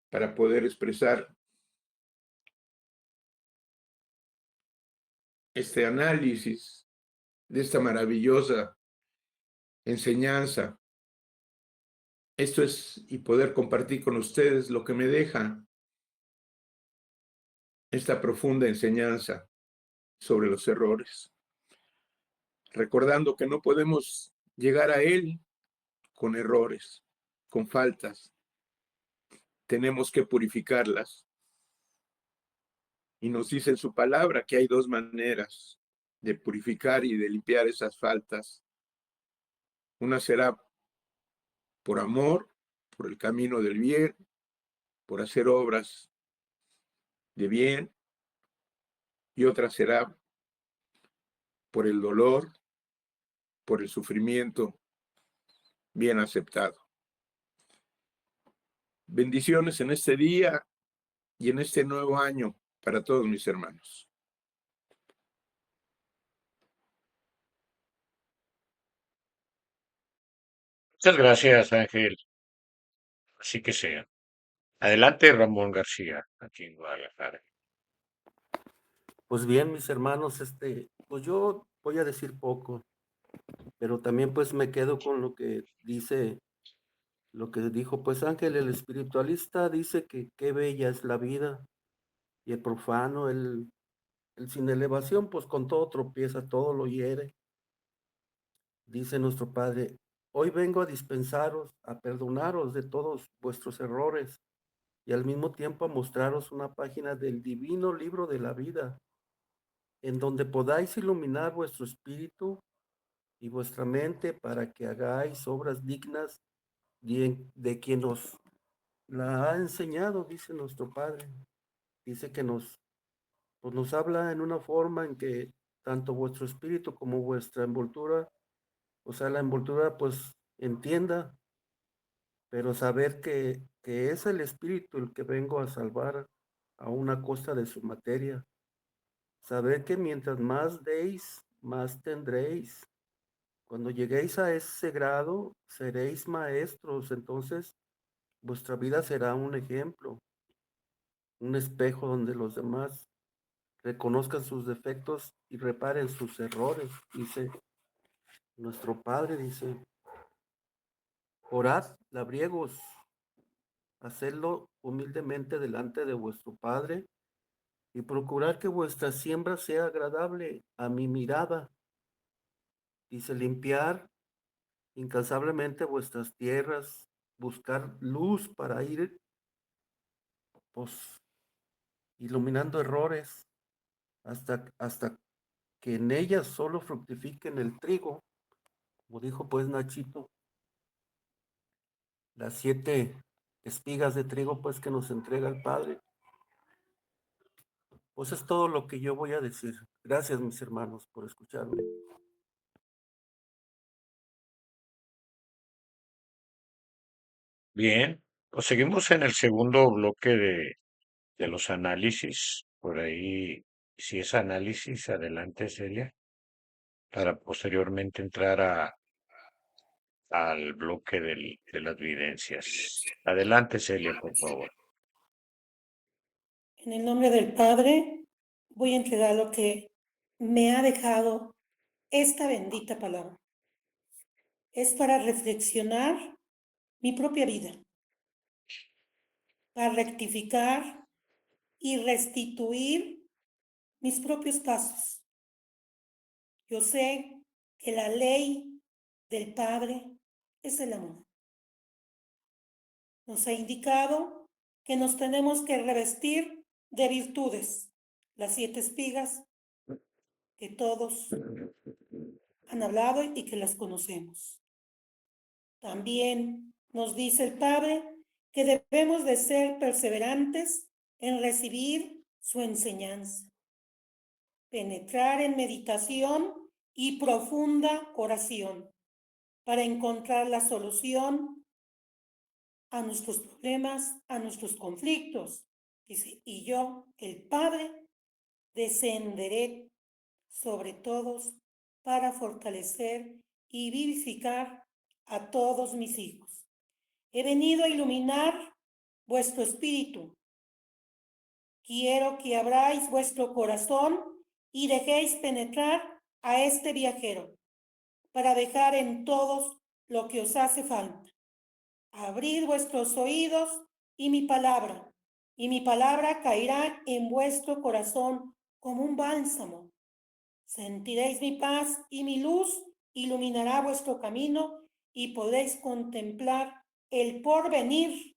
para poder expresar este análisis de esta maravillosa enseñanza. Esto es, y poder compartir con ustedes lo que me deja esta profunda enseñanza sobre los errores, recordando que no podemos llegar a Él con errores, con faltas. Tenemos que purificarlas. Y nos dice en su palabra que hay dos maneras de purificar y de limpiar esas faltas. Una será por amor, por el camino del bien, por hacer obras de bien, y otra será por el dolor, por el sufrimiento bien aceptado. Bendiciones en este día y en este nuevo año para todos mis hermanos. Muchas gracias, Ángel. Así que sea. Adelante, Ramón García, aquí en Guadalajara. Pues bien, mis hermanos, pues yo voy a decir poco, pero también pues me quedo con lo que dijo pues Ángel, el espiritualista dice que qué bella es la vida, y el profano, el sin elevación, pues con todo tropieza, todo lo hiere. Dice nuestro Padre, hoy vengo a dispensaros, a perdonaros de todos vuestros errores, y al mismo tiempo a mostraros una página del divino libro de la vida, en donde podáis iluminar vuestro espíritu y vuestra mente para que hagáis obras dignas de quien os la ha enseñado, dice nuestro Padre. Dice que pues nos habla en una forma en que tanto vuestro espíritu como vuestra envoltura, o sea, la envoltura pues entienda, pero saber que es el espíritu el que vengo a salvar a una costa de su materia. Saber que mientras más deis, más tendréis. Cuando lleguéis a ese grado, seréis maestros, entonces vuestra vida será un ejemplo, un espejo donde los demás reconozcan sus defectos y reparen sus errores. Dice nuestro Padre, dice, orad, labriegos, hacedlo humildemente delante de vuestro Padre y procurar que vuestra siembra sea agradable a mi mirada. Dice, limpiar incansablemente vuestras tierras, buscar luz para ir pues iluminando errores hasta que en ellas solo fructifiquen el trigo, como dijo pues Nachito, las 7 espigas de trigo pues que nos entrega el Padre. Pues es todo lo que yo voy a decir. Gracias, mis hermanos, por escucharme. Bien, pues seguimos en el segundo bloque de los análisis. Por ahí, si es análisis, adelante, Celia, para posteriormente entrar al bloque de las vivencias. Adelante, Celia, por favor. En el nombre del Padre, voy a entregar lo que me ha dejado esta bendita palabra. Es para reflexionar mi propia vida, para rectificar y restituir mis propios pasos. Yo sé que la ley del Padre es el amor. Nos ha indicado que nos tenemos que revestir de virtudes, las 7 espigas que todos han hablado y que las conocemos. También nos dice el Padre que debemos de ser perseverantes en recibir su enseñanza, penetrar en meditación y profunda oración para encontrar la solución a nuestros problemas, a nuestros conflictos. Dice, y yo, el Padre, descenderé sobre todos para fortalecer y vivificar a todos mis hijos. He venido a iluminar vuestro espíritu. Quiero que abráis vuestro corazón y dejéis penetrar a este viajero para dejar en todos lo que os hace falta. Abrid vuestros oídos y mi palabra caerá en vuestro corazón como un bálsamo. Sentiréis mi paz y mi luz iluminará vuestro camino y podréis contemplar el porvenir.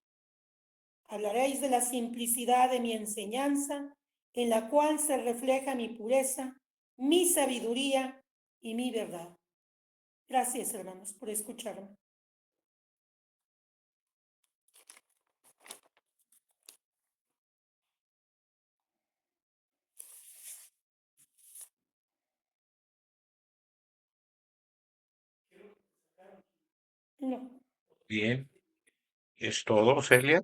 Hablaréis de la simplicidad de mi enseñanza, en la cual se refleja mi pureza, mi sabiduría y mi verdad. Gracias, hermanos, por escucharme. No. Bien, ¿es todo, Celia?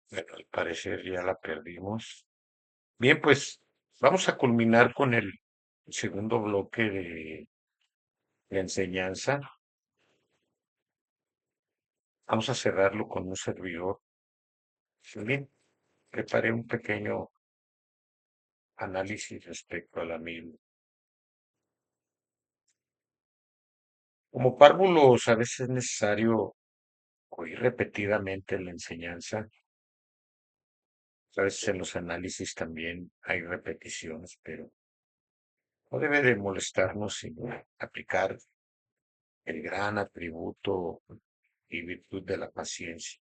Bueno, al parecer ya la perdimos. Bien, pues vamos a culminar con el segundo bloque de enseñanza. Vamos a cerrarlo con un servidor. Bien, preparé un pequeño análisis respecto a la misma. Como párvulos, a veces es necesario oír repetidamente la enseñanza. A veces en los análisis también hay repeticiones, pero no debe de molestarnos sino aplicar el gran atributo y virtud de la paciencia.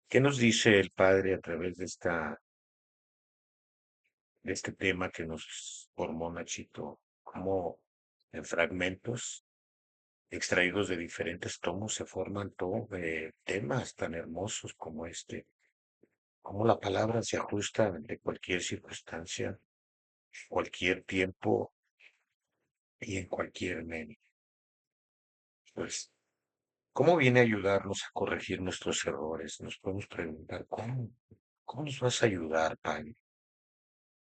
¿Qué nos dice el Padre a través de este tema que nos formó Nachito? Cómo en fragmentos extraídos de diferentes tomos se forman todo de temas tan hermosos como este. Cómo la palabra se ajusta ante cualquier circunstancia, cualquier tiempo y en cualquier medio. Pues, ¿cómo viene a ayudarnos a corregir nuestros errores? Nos podemos preguntar, ¿cómo nos vas a ayudar, Padre?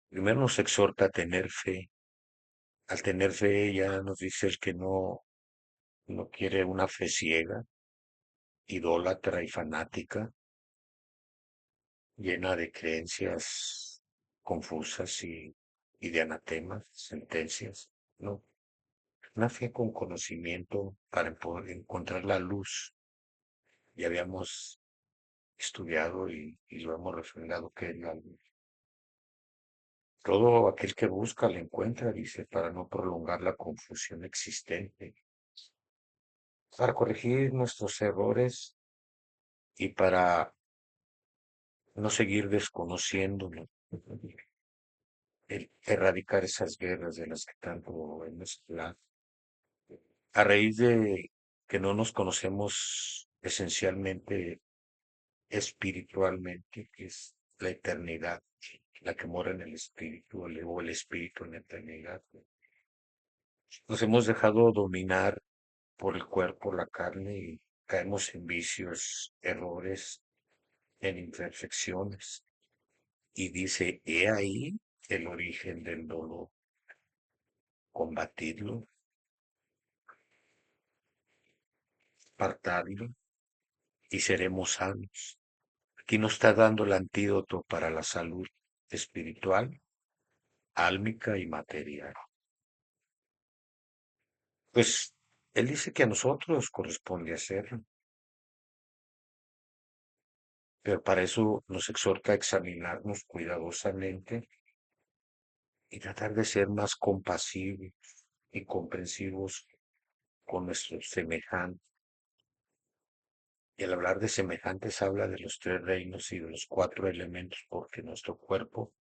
Primero nos exhorta a tener fe. Al tener fe ya nos dice el que no quiere una fe ciega, idólatra y fanática, llena de creencias confusas y de anatemas, sentencias. No, una fe con conocimiento para poder encontrar la luz. Ya habíamos estudiado y lo hemos refrendado que es la luz. Todo aquel que busca la encuentra, dice, para no prolongar la confusión existente, para corregir nuestros errores y para no seguir desconociéndolo, el erradicar esas guerras de las que tanto hemos hablado. A raíz de que no nos conocemos esencialmente espiritualmente, que es la eternidad, la que mora en el espíritu, o el espíritu en la eternidad. Nos hemos dejado dominar por el cuerpo, la carne, y caemos en vicios, errores, en imperfecciones. Y dice, he ahí el origen del dolor, combatirlo, apartarlo y seremos sanos. Aquí nos está dando el antídoto para la salud espiritual, álmica y material. Pues él dice que a nosotros corresponde hacerlo, pero para eso nos exhorta a examinarnos cuidadosamente y tratar de ser más compasivos y comprensivos con nuestros semejantes. Y al hablar de semejantes habla de los tres reinos y de los cuatro elementos, porque nuestro cuerpo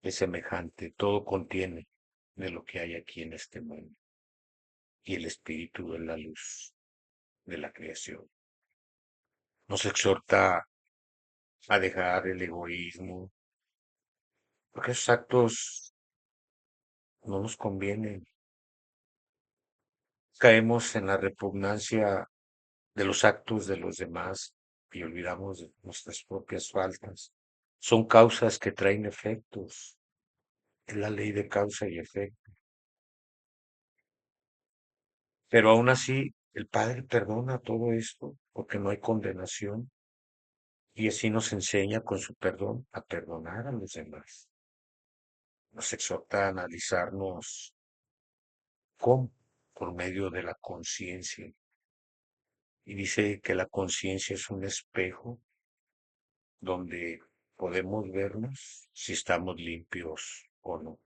es semejante, todo contiene de lo que hay aquí en este mundo. Y el espíritu es la luz de la creación. Nos exhorta a dejar el egoísmo, porque esos actos no nos convienen. Caemos en la repugnancia de los actos de los demás y olvidamos de nuestras propias faltas. Son causas que traen efectos. Es la ley de causa y efecto. Pero aún así, el Padre perdona todo esto porque no hay condenación y así nos enseña con su perdón a perdonar a los demás. Nos exhorta a analizarnos cómo, por medio de la conciencia. Y dice que la conciencia es un espejo donde podemos vernos si estamos limpios o no.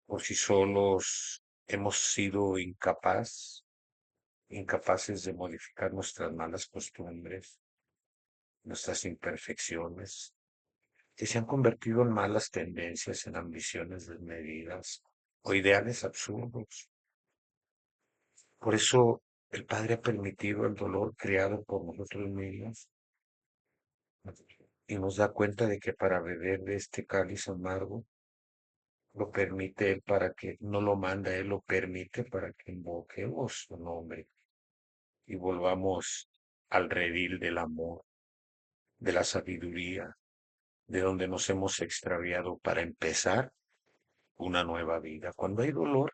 Por si solos hemos sido incapaces de modificar nuestras malas costumbres, nuestras imperfecciones, que se han convertido en malas tendencias, en ambiciones desmedidas o ideales absurdos. Por eso el Padre ha permitido el dolor creado por nosotros mismos y nos da cuenta de que para beber de este cáliz amargo, lo permite Él para que, no lo manda Él, lo permite para que invoquemos su nombre y volvamos al redil del amor, de la sabiduría, de donde nos hemos extraviado para empezar una nueva vida. Cuando hay dolor,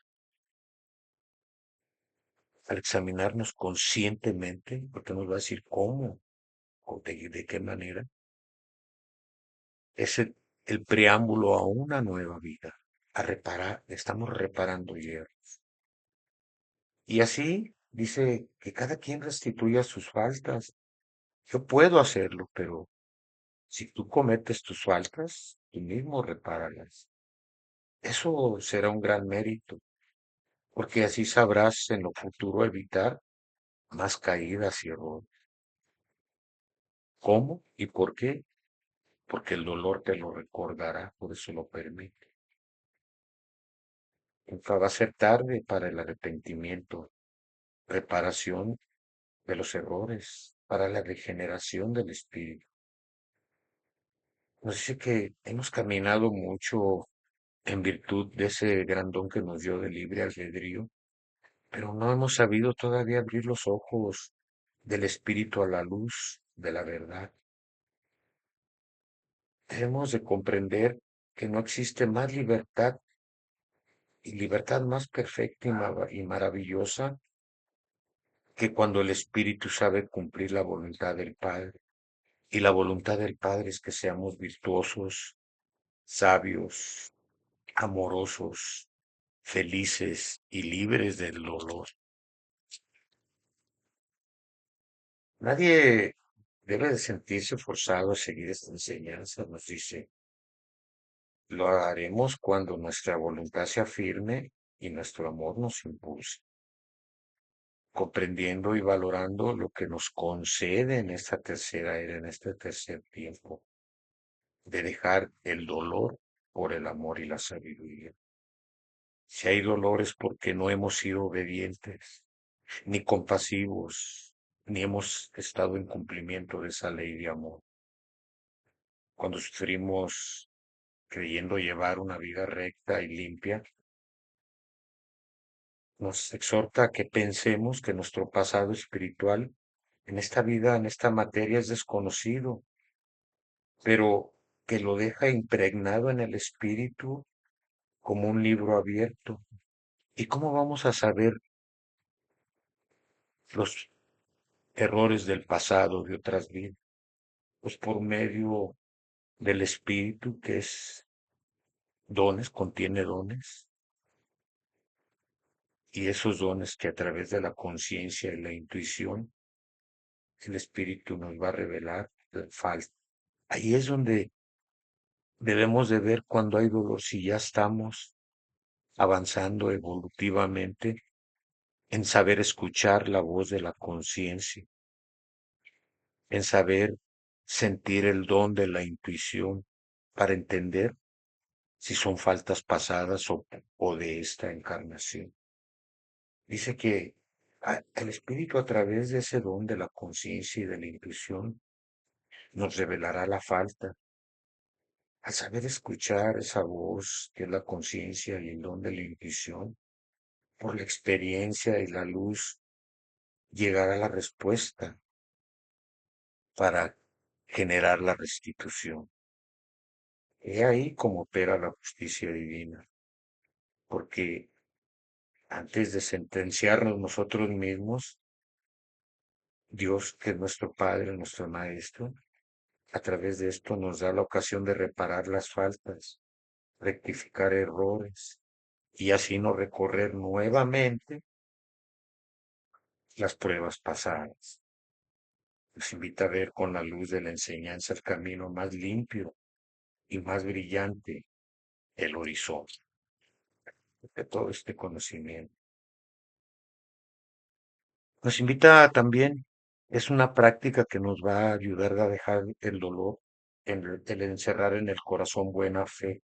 al examinarnos conscientemente, porque nos va a decir cómo o de qué manera, es el preámbulo a una nueva vida, a reparar, estamos reparando hierros. Y así dice que cada quien restituya sus faltas. Yo puedo hacerlo, pero si tú cometes tus faltas, tú mismo repáralas. Eso será un gran mérito, porque así sabrás en lo futuro evitar más caídas y errores. ¿Cómo y por qué? Porque el dolor te lo recordará, por eso lo permite. Nunca va a ser tarde para el arrepentimiento, reparación de los errores, para la regeneración del espíritu. Nos dice que hemos caminado mucho en virtud de ese gran don que nos dio de libre albedrío, pero no hemos sabido todavía abrir los ojos del espíritu a la luz de la verdad. Debemos de comprender que no existe más libertad y libertad más perfecta y maravillosa que cuando el espíritu sabe cumplir la voluntad del Padre. Y la voluntad del Padre es que seamos virtuosos, sabios, amorosos, felices y libres del dolor. Nadie debe de sentirse forzado a seguir esta enseñanza, nos dice. Lo haremos cuando nuestra voluntad sea firme y nuestro amor nos impulse, comprendiendo y valorando lo que nos concede en esta tercera era, en este tercer tiempo, de dejar el dolor por el amor y la sabiduría. Si hay dolor es porque no hemos sido obedientes, ni compasivos, ni hemos estado en cumplimiento de esa ley de amor. Cuando sufrimos creyendo llevar una vida recta y limpia, nos exhorta a que pensemos que nuestro pasado espiritual en esta vida, en esta materia es desconocido, pero que lo deja impregnado en el espíritu como un libro abierto. ¿Y cómo vamos a saber los errores del pasado, de otras vidas? Pues por medio del espíritu que es dones, contiene dones, y esos dones que a través de la conciencia y la intuición el espíritu nos va a revelar la falta. Ahí es donde debemos de ver cuando hay dolor, si ya estamos avanzando evolutivamente en saber escuchar la voz de la conciencia, en saber sentir el don de la intuición para entender si son faltas pasadas o de esta encarnación. Dice que el espíritu a través de ese don de la conciencia y de la intuición nos revelará la falta. Al saber escuchar esa voz que es la conciencia y el don de la intuición, por la experiencia y la luz, llegará la respuesta para generar la restitución. He ahí cómo opera la justicia divina, porque antes de sentenciarnos nosotros mismos, Dios, que es nuestro Padre, nuestro Maestro, a través de esto nos da la ocasión de reparar las faltas, rectificar errores y así no recorrer nuevamente las pruebas pasadas. Nos invita a ver con la luz de la enseñanza el camino más limpio y más brillante, el horizonte de todo este conocimiento. Nos invita también, es una práctica que nos va a ayudar a dejar el dolor, el encerrar en el corazón buena fe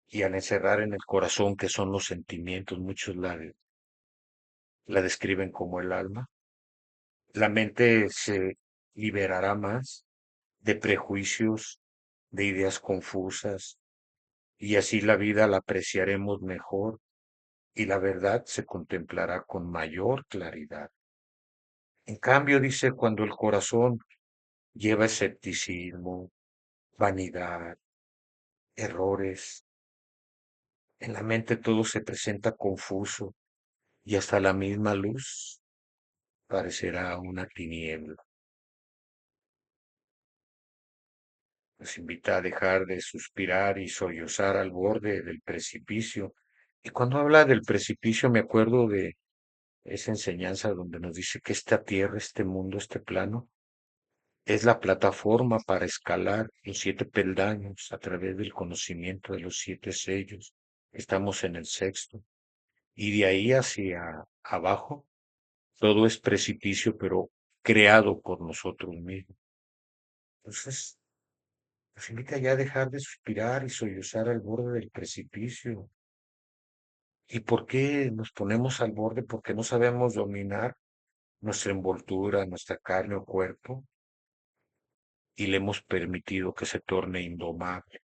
y al encerrar en el corazón que son los sentimientos, muchos la describen como el alma. La mente se liberará más de prejuicios, de ideas confusas, y así la vida la apreciaremos mejor y la verdad se contemplará con mayor claridad. En cambio, dice, cuando el corazón lleva escepticismo, vanidad, errores, en la mente todo se presenta confuso y hasta la misma luz parecerá una tiniebla. Nos invita a dejar de suspirar y sollozar al borde del precipicio. Y cuando habla del precipicio me acuerdo de esa enseñanza donde nos dice que esta tierra, este mundo, este plano, es la plataforma para escalar los 7 peldaños a través del conocimiento de los 7 sellos. Estamos en el sexto. Y de ahí hacia abajo, todo es precipicio, pero creado por nosotros mismos. Entonces, nos invita ya a dejar de suspirar y sollozar al borde del precipicio. ¿Y por qué nos ponemos al borde? Porque no sabemos dominar nuestra envoltura, nuestra carne o cuerpo, y le hemos permitido que se torne indomable.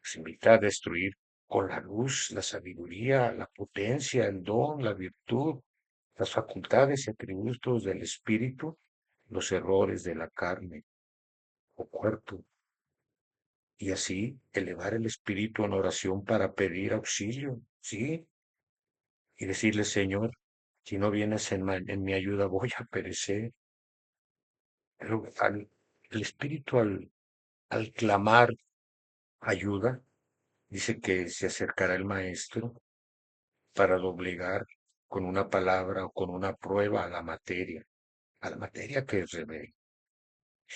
Nos invita a destruir con la luz, la sabiduría, la potencia, el don, la virtud, las facultades y atributos del espíritu, los errores de la carne o cuerpo, y así elevar el espíritu en oración para pedir auxilio, ¿sí? Y decirle, Señor, si no vienes en mi ayuda voy a perecer. Pero el espíritu al clamar ayuda, dice que se acercará el maestro para doblegar con una palabra o con una prueba a la materia que es rebelde,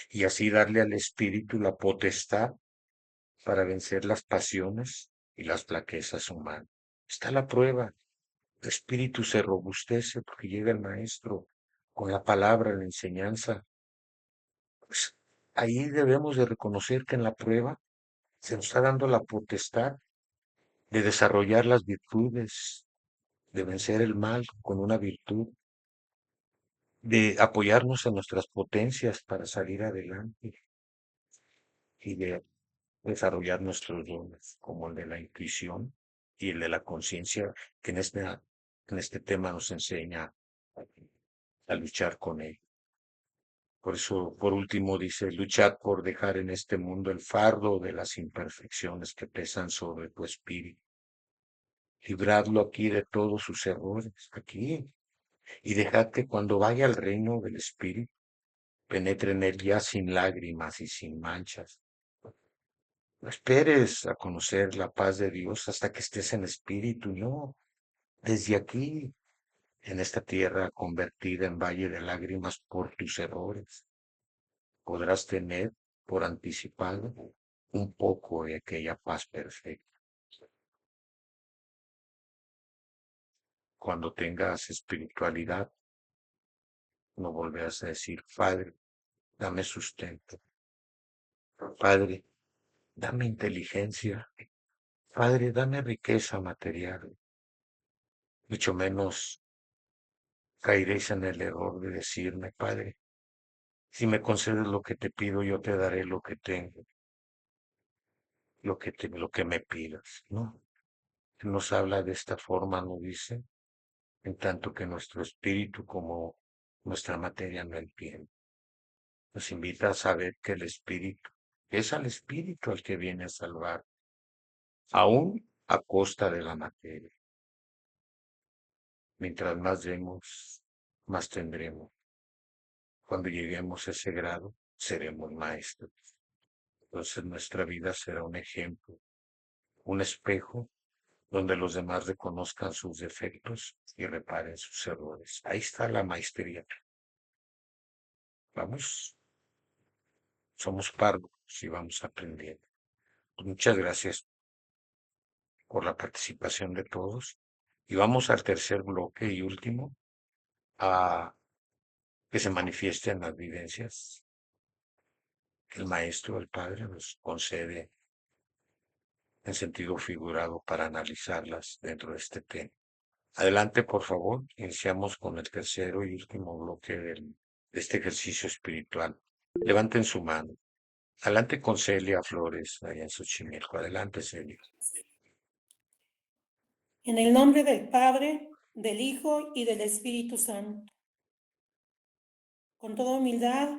y así darle al espíritu la potestad para vencer las pasiones y las flaquezas humanas. Está la prueba, el espíritu se robustece porque llega el maestro con la palabra, la enseñanza. Pues ahí debemos de reconocer que en la prueba se nos está dando la potestad de desarrollar las virtudes, de vencer el mal con una virtud, de apoyarnos en nuestras potencias para salir adelante y de desarrollar nuestros dones, como el de la intuición y el de la conciencia, que en este tema nos enseña a luchar con él. Por eso, por último, dice, luchad por dejar en este mundo el fardo de las imperfecciones que pesan sobre tu espíritu. Libradlo aquí de todos sus errores, aquí, y dejad que cuando vaya al reino del espíritu, penetre en él ya sin lágrimas y sin manchas. No esperes a conocer la paz de Dios hasta que estés en espíritu, no. Desde aquí, en esta tierra convertida en valle de lágrimas por tus errores, podrás tener por anticipado un poco de aquella paz perfecta. Cuando tengas espiritualidad, no volverás a decir, Padre, dame sustento. Padre, dame inteligencia. Padre, dame riqueza material. Mucho menos caeréis en el error de decirme, Padre, si me concedes lo que te pido, yo te daré lo que tengo, lo que me pidas, ¿no? Nos habla de esta forma, nos dice, en tanto que nuestro espíritu como nuestra materia no entiende. Nos invita a saber que el espíritu es al espíritu al que viene a salvar, aún a costa de la materia. Mientras más demos, más tendremos. Cuando lleguemos a ese grado, seremos maestros. Entonces nuestra vida será un ejemplo, un espejo donde los demás reconozcan sus defectos y reparen sus errores. Ahí está la maestría. Vamos, somos párvulos y vamos aprendiendo. Muchas gracias por la participación de todos. Y vamos al tercer bloque y último, a que se manifiesten las vivencias. El maestro, el padre, nos concede en sentido figurado para analizarlas dentro de este tema. Adelante, por favor. Iniciamos con el tercero y último bloque de este ejercicio espiritual. Levanten su mano. Adelante con Celia Flores, allá en Xochimilco. Adelante, Celia. En el nombre del Padre, del Hijo y del Espíritu Santo. Con toda humildad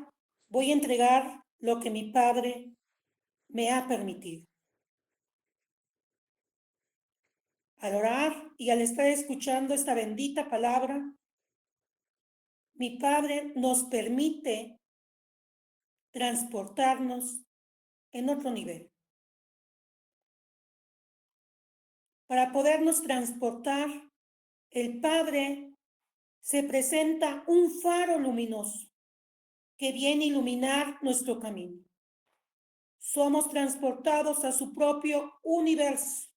voy a entregar lo que mi Padre me ha permitido. Al orar y al estar escuchando esta bendita palabra, mi Padre nos permite transportarnos en otro nivel. Para podernos transportar, el Padre se presenta un faro luminoso que viene a iluminar nuestro camino. Somos transportados a su propio universo.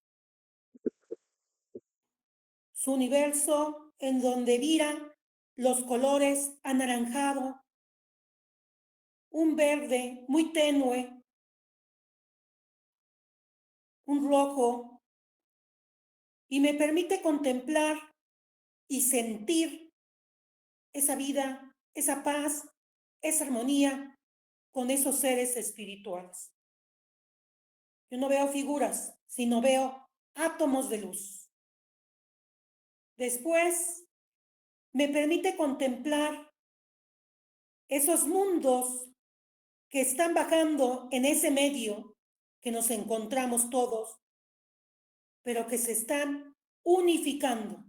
Su universo en donde viran los colores anaranjado, un verde muy tenue, un rojo, y me permite contemplar y sentir esa vida, esa paz, esa armonía con esos seres espirituales. Yo no veo figuras, sino veo átomos de luz. Después, me permite contemplar esos mundos que están bajando en ese medio que nos encontramos todos, pero que se están unificando.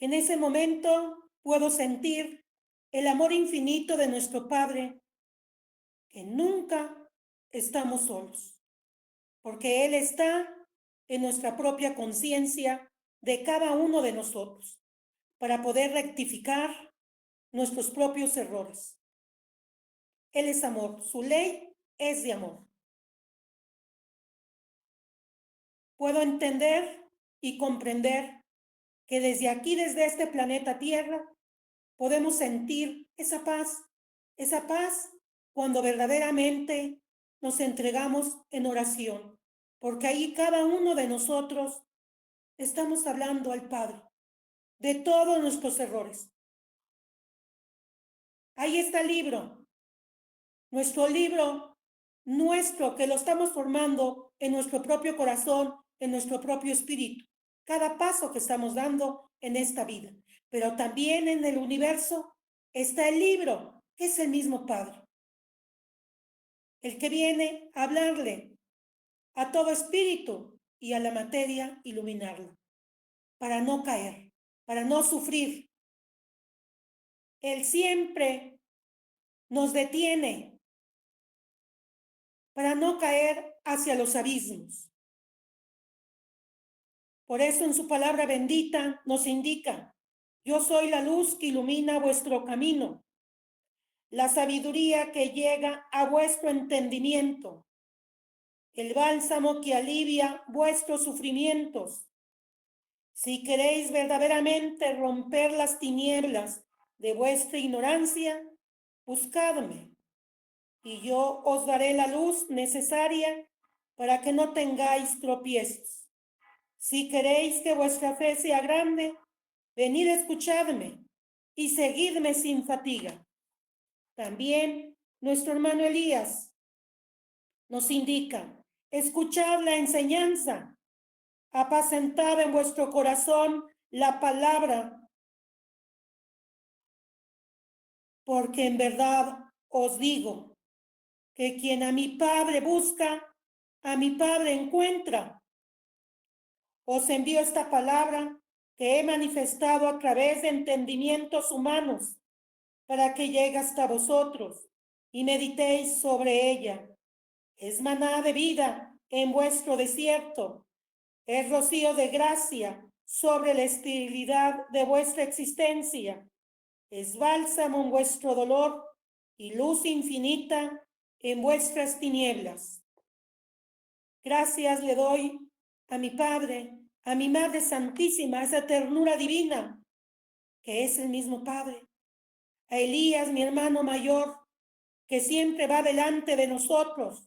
En ese momento puedo sentir el amor infinito de nuestro Padre, que nunca estamos solos, porque Él está en nuestra propia conciencia de cada uno de nosotros, para poder rectificar nuestros propios errores. Él es amor, su ley es de amor. Puedo entender y comprender que desde aquí, desde este planeta Tierra, podemos sentir esa paz cuando verdaderamente nos entregamos en oración, porque ahí cada uno de nosotros estamos hablando al Padre de todos nuestros errores. Ahí está el libro, nuestro libro, que lo estamos formando en nuestro propio corazón, en nuestro propio espíritu, cada paso que estamos dando en esta vida. Pero también en el universo está el libro, que es el mismo Padre, el que viene a hablarle a todo espíritu y a la materia, iluminarla, para no caer, para no sufrir. Él siempre nos detiene para no caer hacia los abismos. Por eso en su palabra bendita nos indica: yo soy la luz que ilumina vuestro camino, la sabiduría que llega a vuestro entendimiento, el bálsamo que alivia vuestros sufrimientos. Si queréis verdaderamente romper las tinieblas de vuestra ignorancia, buscadme, y yo os daré la luz necesaria para que no tengáis tropiezos. Si queréis que vuestra fe sea grande, venid a escuchadme y seguidme sin fatiga. También nuestro hermano Elías nos indica: escuchad la enseñanza, apacentad en vuestro corazón la palabra, porque en verdad os digo que quien a mi Padre busca, a mi Padre encuentra. Os envío esta palabra que he manifestado a través de entendimientos humanos para que llegue hasta vosotros y meditéis sobre ella. Es maná de vida en vuestro desierto, es rocío de gracia sobre la esterilidad de vuestra existencia, es bálsamo en vuestro dolor y luz infinita en vuestras tinieblas. Gracias le doy a mi Padre, a mi Madre Santísima, esa ternura divina, que es el mismo Padre, a Elías, mi hermano mayor, que siempre va delante de nosotros,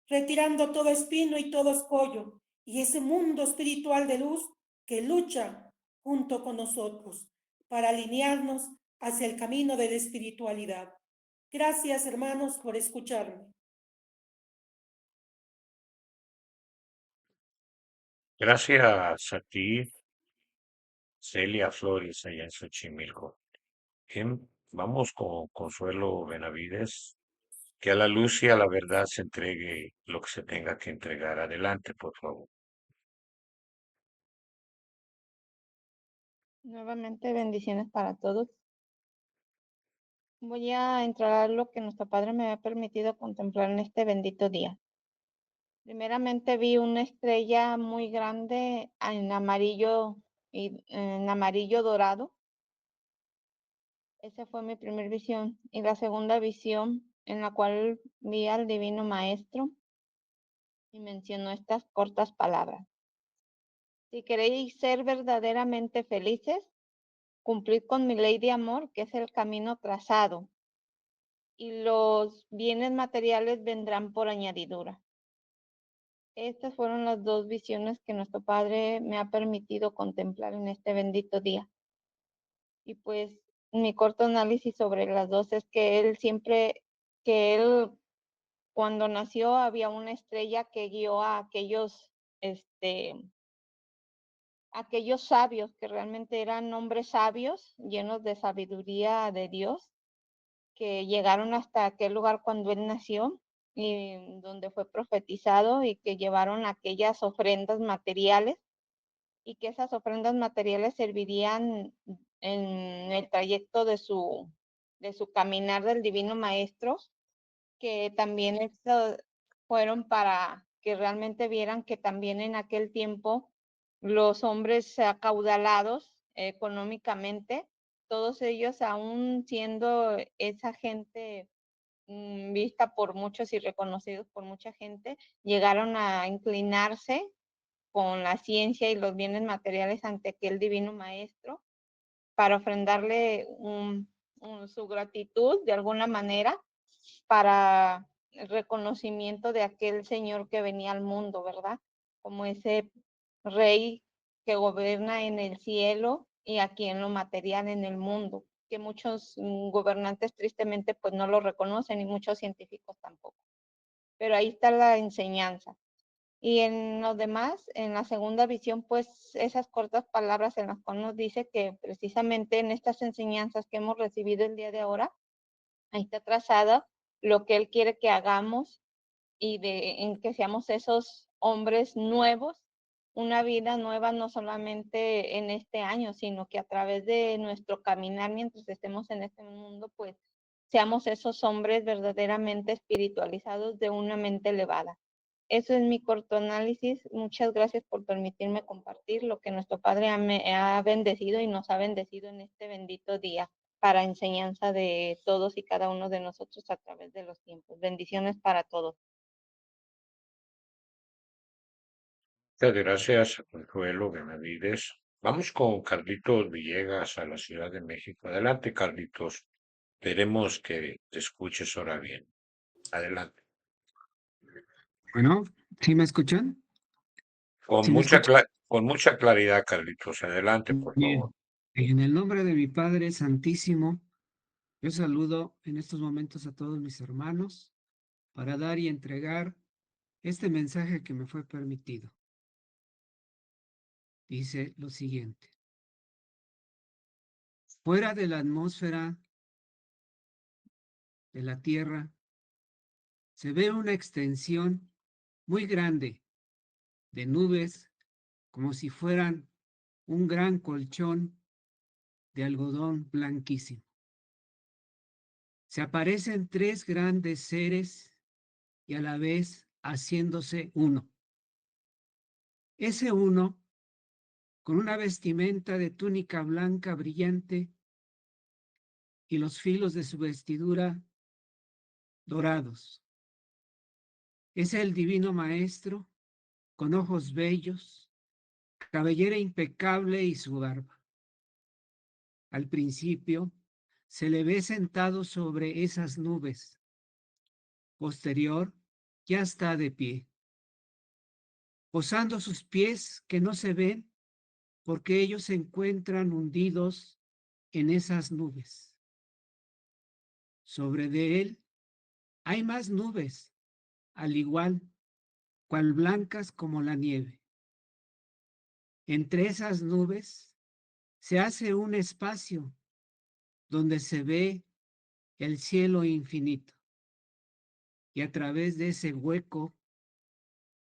retirando todo espino y todo escollo, y ese mundo espiritual de luz que lucha junto con nosotros para alinearnos hacia el camino de la espiritualidad. Gracias, hermanos, por escucharme. Gracias a ti, Celia Flores, allá en Xochimilco. Vamos con Consuelo Benavides, que a la luz y a la verdad se entregue lo que se tenga que entregar. Adelante, por favor. Nuevamente, bendiciones para todos. Voy a entrar a lo que nuestro Padre me ha permitido contemplar en este bendito día. Primeramente vi una estrella muy grande en amarillo y en amarillo dorado. Esa fue mi primera visión. Y la segunda visión, en la cual vi al Divino Maestro y mencionó estas cortas palabras. Si queréis ser verdaderamente felices, cumplid con mi ley de amor, que es el camino trazado, y los bienes materiales vendrán por añadidura. Estas fueron las dos visiones que nuestro Padre me ha permitido contemplar en este bendito día. Y pues mi corto análisis sobre las dos es que él cuando nació había una estrella que guió a aquellos sabios que realmente eran hombres sabios, llenos de sabiduría de Dios, que llegaron hasta aquel lugar cuando él nació y donde fue profetizado, y que llevaron aquellas ofrendas materiales, y que esas ofrendas materiales servirían en el trayecto de su caminar del Divino Maestro, que también fueron para que realmente vieran que también en aquel tiempo los hombres acaudalados económicamente, todos ellos, aún siendo esa gente vista por muchos y reconocidos por mucha gente, llegaron a inclinarse con la ciencia y los bienes materiales ante aquel Divino Maestro para ofrendarle su gratitud de alguna manera, para el reconocimiento de aquel Señor que venía al mundo, ¿verdad? Como ese Rey que gobierna en el cielo y aquí en lo material en el mundo, que muchos gobernantes tristemente pues no lo reconocen y muchos científicos tampoco. Pero ahí está la enseñanza. Y en los demás, en la segunda visión, pues esas cortas palabras en las cuales nos dice que precisamente en estas enseñanzas que hemos recibido el día de ahora, ahí está trazada lo que Él quiere que hagamos y en que seamos esos hombres nuevos, una vida nueva no solamente en este año, sino que a través de nuestro caminar mientras estemos en este mundo, pues seamos esos hombres verdaderamente espiritualizados de una mente elevada. Eso es mi corto análisis. Muchas gracias por permitirme compartir lo que nuestro Padre ha bendecido y nos ha bendecido en este bendito día para enseñanza de todos y cada uno de nosotros a través de los tiempos. Bendiciones para todos. Muchas gracias, Consuelo Benavides. Vamos con Carlitos Villegas a la Ciudad de México. Adelante, Carlitos. Esperemos que te escuches ahora bien. Adelante. Bueno, ¿sí me escuchan? Con ¿Sí me mucha, escuchan? con mucha claridad, Carlitos. Adelante, por favor. Bien. En el nombre de mi Padre Santísimo, yo saludo en estos momentos a todos mis hermanos para dar y entregar este mensaje que me fue permitido. Dice lo siguiente. Fuera de la atmósfera de la Tierra se ve una extensión muy grande de nubes, como si fueran un gran colchón de algodón blanquísimo. Se aparecen tres grandes seres y a la vez haciéndose uno. Ese uno, con una vestimenta de túnica blanca brillante y los filos de su vestidura dorados. Es el divino maestro, con ojos bellos, cabellera impecable y su barba. Al principio, se le ve sentado sobre esas nubes. Posterior, ya está de pie, posando sus pies que no se ven porque ellos se encuentran hundidos en esas nubes. Sobre de él hay más nubes, al igual, cual blancas como la nieve. Entre esas nubes se hace un espacio donde se ve el cielo infinito. Y a través de ese hueco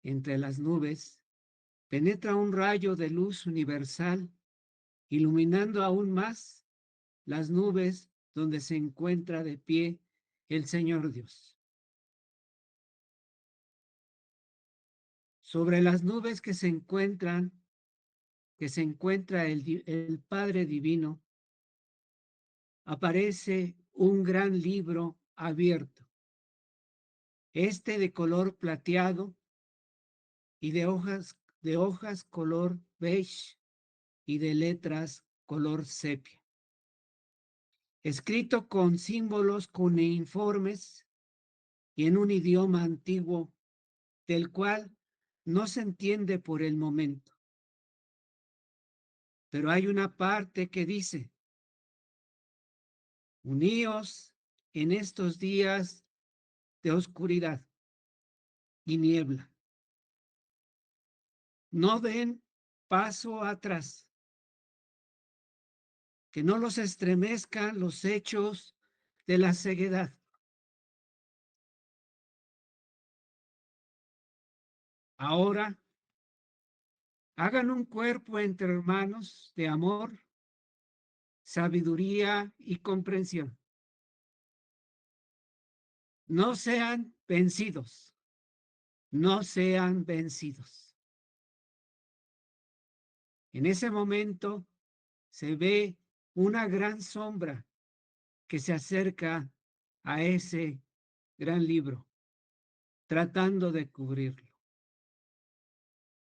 entre las nubes penetra un rayo de luz universal, iluminando aún más las nubes donde se encuentra de pie el Señor Dios. Sobre las nubes que se encuentra el Padre Divino, aparece un gran libro abierto, este de color plateado y de hojas color beige y de letras color sepia, escrito con símbolos cuneiformes y en un idioma antiguo del cual no se entiende por el momento. Pero hay una parte que dice: uníos en estos días de oscuridad y niebla. No den paso atrás, que no los estremezcan los hechos de la ceguedad. Ahora, hagan un cuerpo entre hermanos de amor, sabiduría y comprensión. No sean vencidos, no sean vencidos. En ese momento se ve una gran sombra que se acerca a ese gran libro, tratando de cubrirlo.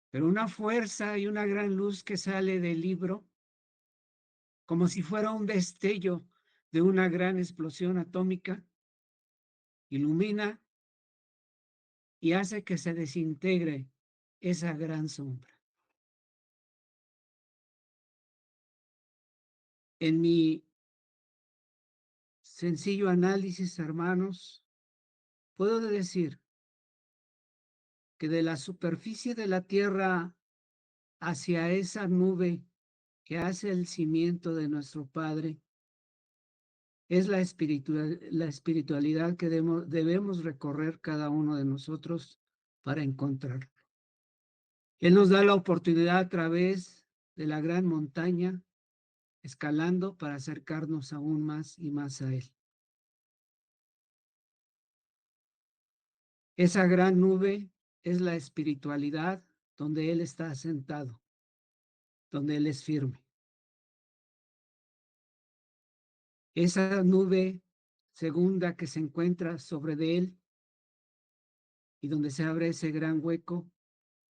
Pero una fuerza y una gran luz que sale del libro, como si fuera un destello de una gran explosión atómica, ilumina y hace que se desintegre esa gran sombra. En mi sencillo análisis, hermanos, puedo decir que de la superficie de la tierra hacia esa nube que hace el cimiento de nuestro Padre, es la espiritualidad que debemos recorrer cada uno de nosotros para encontrarlo. Él nos da la oportunidad a través de la gran montaña, escalando para acercarnos aún más y más a Él. Esa gran nube es la espiritualidad donde Él está sentado, donde Él es firme. Esa nube segunda que se encuentra sobre de Él y donde se abre ese gran hueco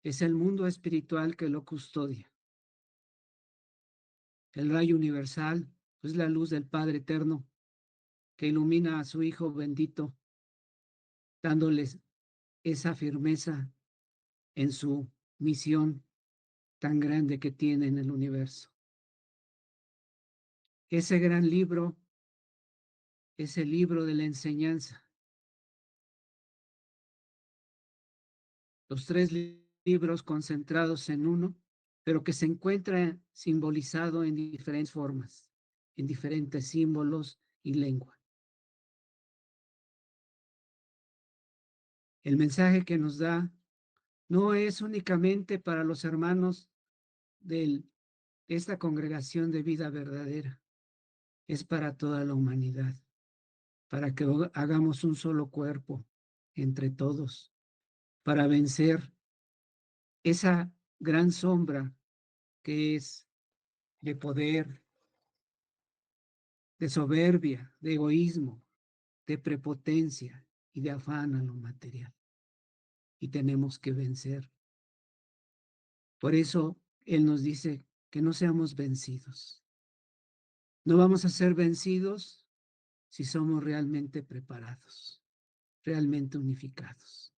es el mundo espiritual que lo custodia. El rayo universal es la luz del Padre eterno que ilumina a su Hijo bendito, dándoles esa firmeza en su misión tan grande que tiene en el universo. Ese gran libro es el libro de la enseñanza. Los tres libros concentrados en uno, pero que se encuentra simbolizado en diferentes formas, en diferentes símbolos y lengua. El mensaje que nos da no es únicamente para los hermanos de esta congregación de vida verdadera, es para toda la humanidad, para que hagamos un solo cuerpo entre todos, para vencer esa gran sombra que es de poder, de soberbia, de egoísmo, de prepotencia y de afán a lo material. Y tenemos que vencer. Por eso Él nos dice que no seamos vencidos. No vamos a ser vencidos si somos realmente preparados, realmente unificados.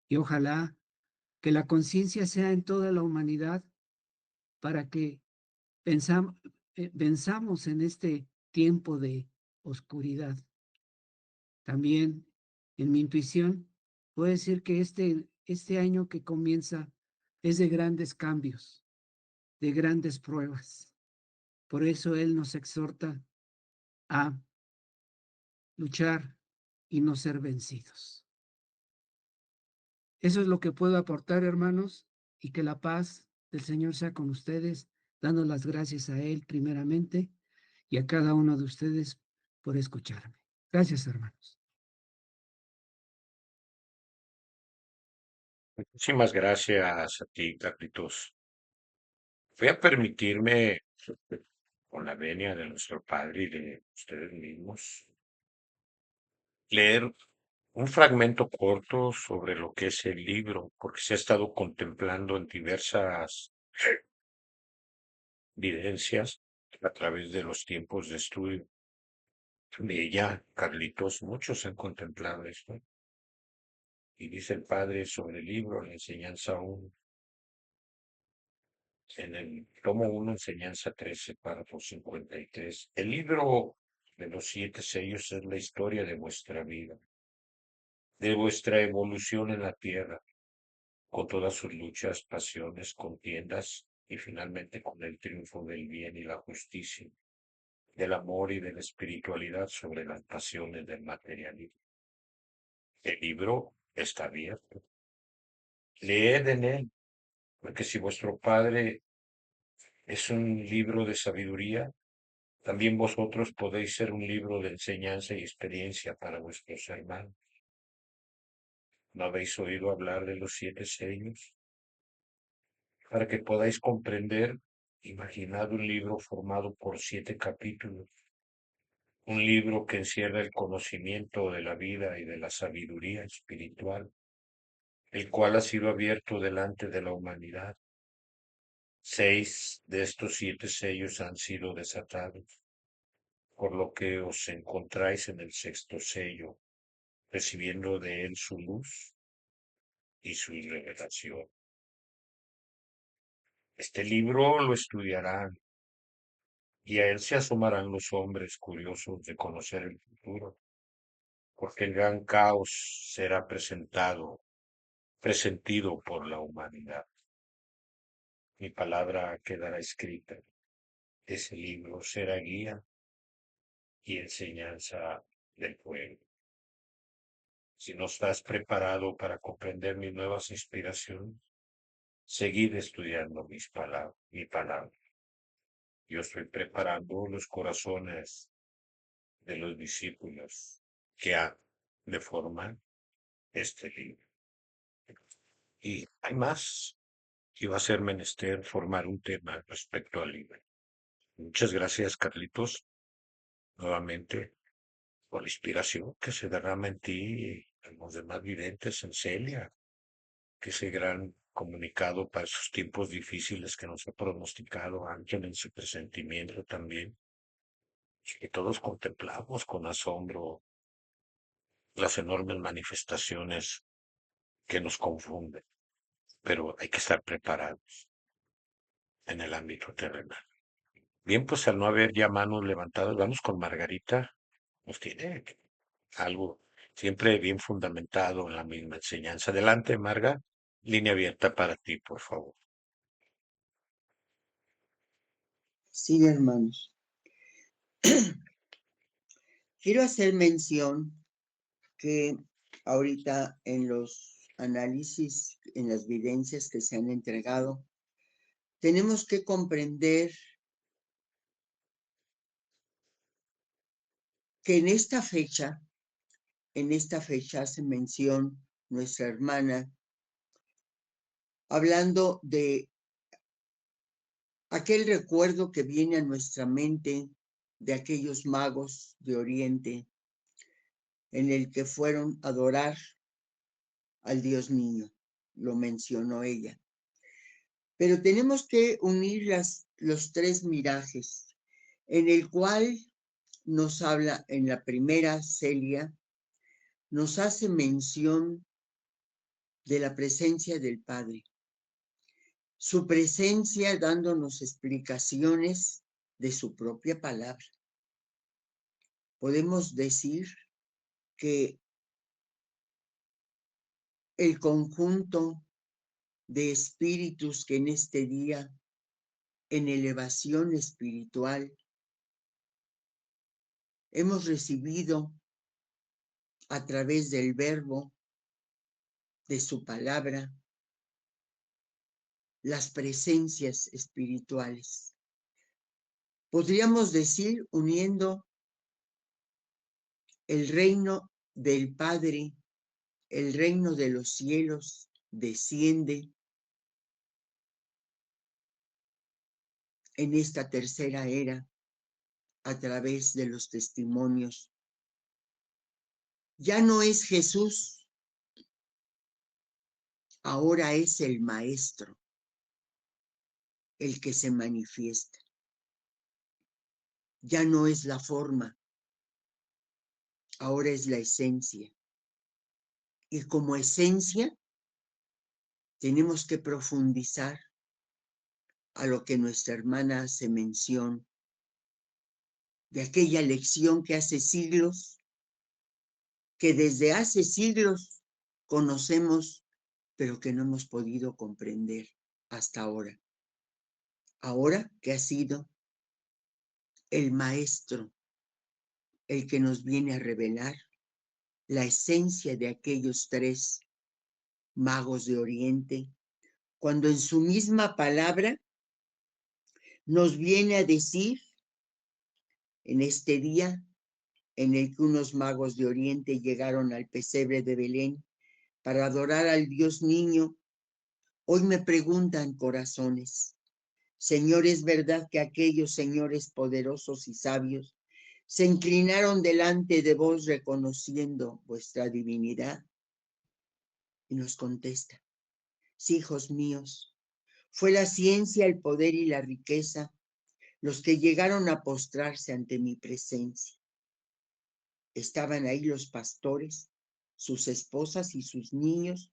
Y ojalá que la conciencia sea en toda la humanidad para que venzamos en este tiempo de oscuridad. También en mi intuición puedo decir que este año que comienza es de grandes cambios, de grandes pruebas. Por eso Él nos exhorta a luchar y no ser vencidos. Eso es lo que puedo aportar, hermanos, y que la paz del Señor sea con ustedes, dando las gracias a Él primeramente y a cada uno de ustedes por escucharme. Gracias, hermanos. Muchísimas gracias a ti, Carlitos. Voy a permitirme, con la venia de nuestro Padre y de ustedes mismos, leer un fragmento corto sobre lo que es el libro, porque se ha estado contemplando en diversas evidencias a través de los tiempos de estudio. De ella, Carlitos, muchos han contemplado esto. Y dice el Padre sobre el libro, la enseñanza 1, en el tomo 1, enseñanza 13, párrafo 53. El libro de los 7 sellos es la historia de vuestra vida, de vuestra evolución en la tierra, con todas sus luchas, pasiones, contiendas y finalmente con el triunfo del bien y la justicia, del amor y de la espiritualidad sobre las pasiones del materialismo. El libro está abierto. Leed en él, porque si vuestro Padre es un libro de sabiduría, también vosotros podéis ser un libro de enseñanza y experiencia para vuestros hermanos. ¿No habéis oído hablar de los 7 sellos? Para que podáis comprender, imaginad un libro formado por 7 capítulos, un libro que encierra el conocimiento de la vida y de la sabiduría espiritual, el cual ha sido abierto delante de la humanidad. 6 de estos 7 sellos han sido desatados, por lo que os encontráis en el 6º sello, recibiendo de él su luz y su revelación. Este libro lo estudiarán y a él se asomarán los hombres curiosos de conocer el futuro, porque el gran caos será presentido por la humanidad. Mi palabra quedará escrita. Ese libro será guía y enseñanza del pueblo. Si no estás preparado para comprender mis nuevas inspiraciones, seguid estudiando mi palabra. Yo estoy preparando los corazones de los discípulos que han de formar este libro. Y hay más que va a ser menester formar un tema respecto al libro. Muchas gracias, Carlitos, nuevamente, por la inspiración que se derrama en ti y en los demás videntes, en Celia, que ese gran comunicado para esos tiempos difíciles que nos ha pronosticado Ángel en su presentimiento también, que todos contemplamos con asombro las enormes manifestaciones que nos confunden, pero hay que estar preparados en el ámbito terrenal. Bien, pues al no haber ya manos levantadas, vamos con Margarita. Nos tiene algo siempre bien fundamentado en la misma enseñanza. Adelante, Marga. Línea abierta para ti, por favor. Sí, hermanos. Quiero hacer mención que ahorita en los análisis, en las vivencias que se han entregado, tenemos que comprender que en esta fecha hace mención nuestra hermana, hablando de aquel recuerdo que viene a nuestra mente de aquellos magos de Oriente en el que fueron a adorar al Dios niño, lo mencionó ella. Pero tenemos que unir los tres mirajes, en el cual nos habla en la primera, Celia, nos hace mención de la presencia del Padre, su presencia dándonos explicaciones de su propia palabra. Podemos decir que el conjunto de espíritus que en este día, en elevación espiritual, hemos recibido a través del verbo, de su palabra, las presencias espirituales. Podríamos decir, uniendo el reino del Padre, el reino de los cielos desciende en esta tercera era a través de los testimonios. Ya no es Jesús, ahora es el Maestro el que se manifiesta. Ya no es la forma, ahora es la esencia. Y como esencia tenemos que profundizar a lo que nuestra hermana hace mención, de aquella lección que hace siglos, que desde hace siglos conocemos, pero que no hemos podido comprender hasta ahora. Ahora que ha sido el Maestro el que nos viene a revelar la esencia de aquellos tres magos de Oriente, cuando en su misma palabra nos viene a decir en este día en el que unos magos de Oriente llegaron al pesebre de Belén para adorar al Dios niño, hoy me preguntan corazones, Señor, ¿es verdad que aquellos señores poderosos y sabios se inclinaron delante de vos reconociendo vuestra divinidad? Y nos contesta, sí, hijos míos, fue la ciencia, el poder y la riqueza los que llegaron a postrarse ante mi presencia. Estaban ahí los pastores, sus esposas y sus niños,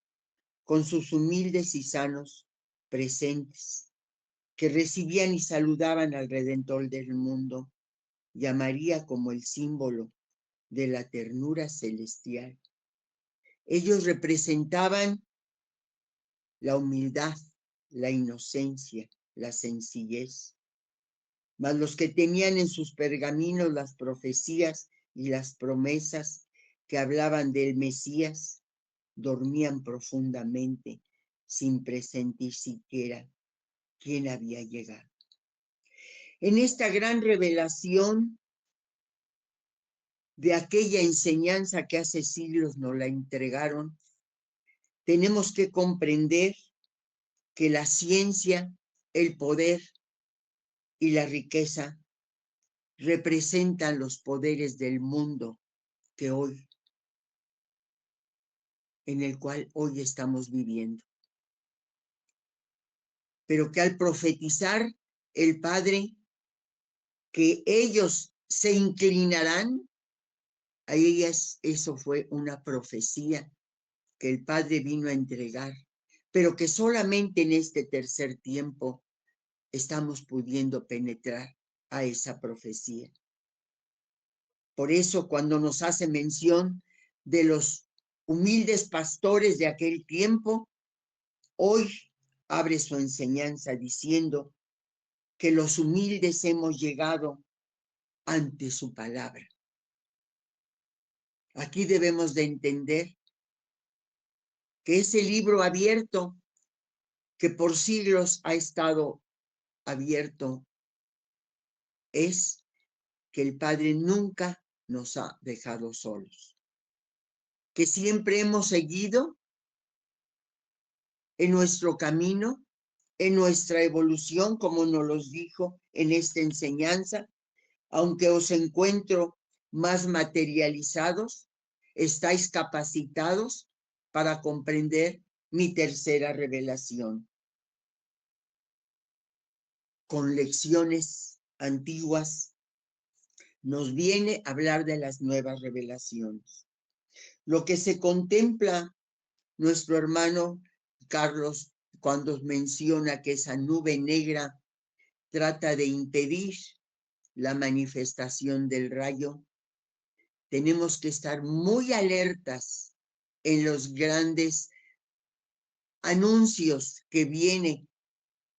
con sus humildes y sanos presentes, que recibían y saludaban al Redentor del mundo y a María como el símbolo de la ternura celestial. Ellos representaban la humildad, la inocencia, la sencillez. Mas los que tenían en sus pergaminos las profecías y las promesas que hablaban del Mesías, dormían profundamente sin presentir siquiera quién había llegado. En esta gran revelación de aquella enseñanza que hace siglos nos la entregaron, tenemos que comprender que la ciencia, el poder y la riqueza representan los poderes del mundo que hoy, en el cual hoy estamos viviendo. Pero que al profetizar el Padre que ellos se inclinarán, a ellas eso fue una profecía que el Padre vino a entregar, pero que solamente en este tercer tiempo estamos pudiendo penetrar a esa profecía. Por eso cuando nos hace mención de los humildes pastores de aquel tiempo, hoy abre su enseñanza diciendo que los humildes hemos llegado ante su palabra. Aquí debemos de entender que ese libro abierto, que por siglos ha estado abierto, es que el Padre nunca nos ha dejado solos, que siempre hemos seguido en nuestro camino, en nuestra evolución, como nos lo dijo en esta enseñanza. Aunque os encuentro más materializados, estáis capacitados para comprender mi tercera revelación. Con lecciones antiguas nos viene a hablar de las nuevas revelaciones. Lo que se contempla nuestro hermano Carlos cuando menciona que esa nube negra trata de impedir la manifestación del rayo, tenemos que estar muy alertas en los grandes anuncios que viene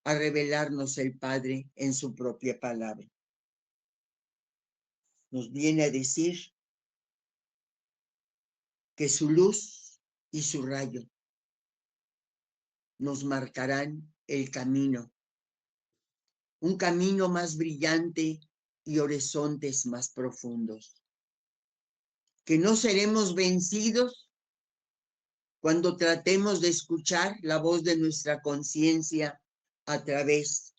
a revelarnos el Padre en su propia palabra. Nos viene a decir que su luz y su rayo nos marcarán el camino, un camino más brillante y horizontes más profundos. Que no seremos vencidos cuando tratemos de escuchar la voz de nuestra conciencia a través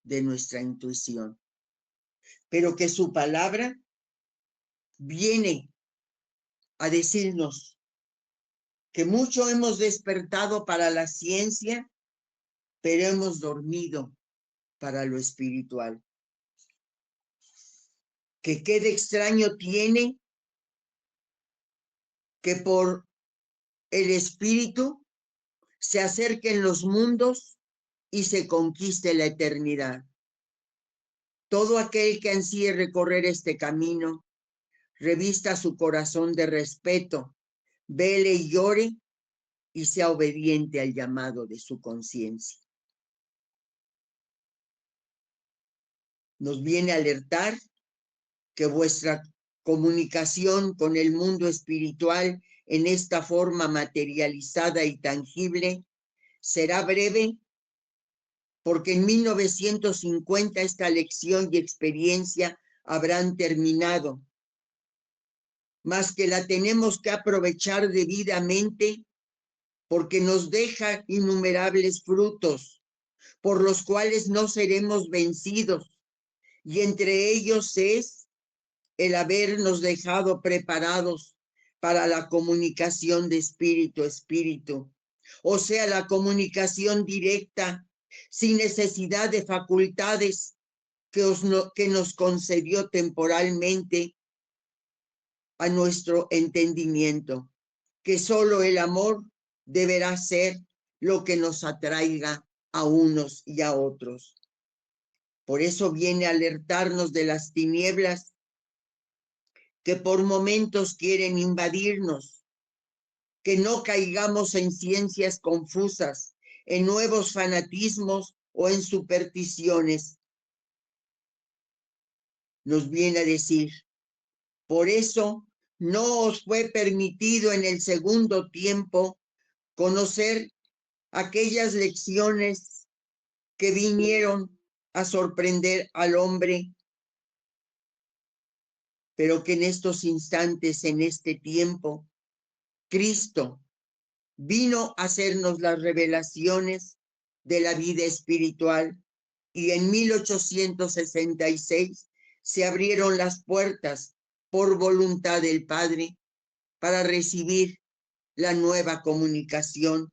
de nuestra intuición, pero que su palabra viene a decirnos que mucho hemos despertado para la ciencia, pero hemos dormido para lo espiritual. Que qué de extraño tiene que por el espíritu se acerquen los mundos y se conquiste la eternidad. Todo aquel que ansíe recorrer este camino, revista su corazón de respeto, vele y llore y sea obediente al llamado de su conciencia. Nos viene a alertar que vuestra comunicación con el mundo espiritual en esta forma materializada y tangible será breve, porque en 1950 esta lección y experiencia habrán terminado, mas que la tenemos que aprovechar debidamente porque nos deja innumerables frutos por los cuales no seremos vencidos, y entre ellos es el habernos dejado preparados para la comunicación de espíritu a espíritu, o sea, la comunicación directa, sin necesidad de facultades que nos concedió temporalmente a nuestro entendimiento, que solo el amor deberá ser lo que nos atraiga a unos y a otros. Por eso viene a alertarnos de las tinieblas que por momentos quieren invadirnos, que no caigamos en ciencias confusas, en nuevos fanatismos o en supersticiones. Nos viene a decir, por eso no os fue permitido en el segundo tiempo conocer aquellas lecciones que vinieron a sorprender al hombre, pero que en estos instantes, en este tiempo, Cristo vino a hacernos las revelaciones de la vida espiritual, y en 1866 se abrieron las puertas por voluntad del Padre para recibir la nueva comunicación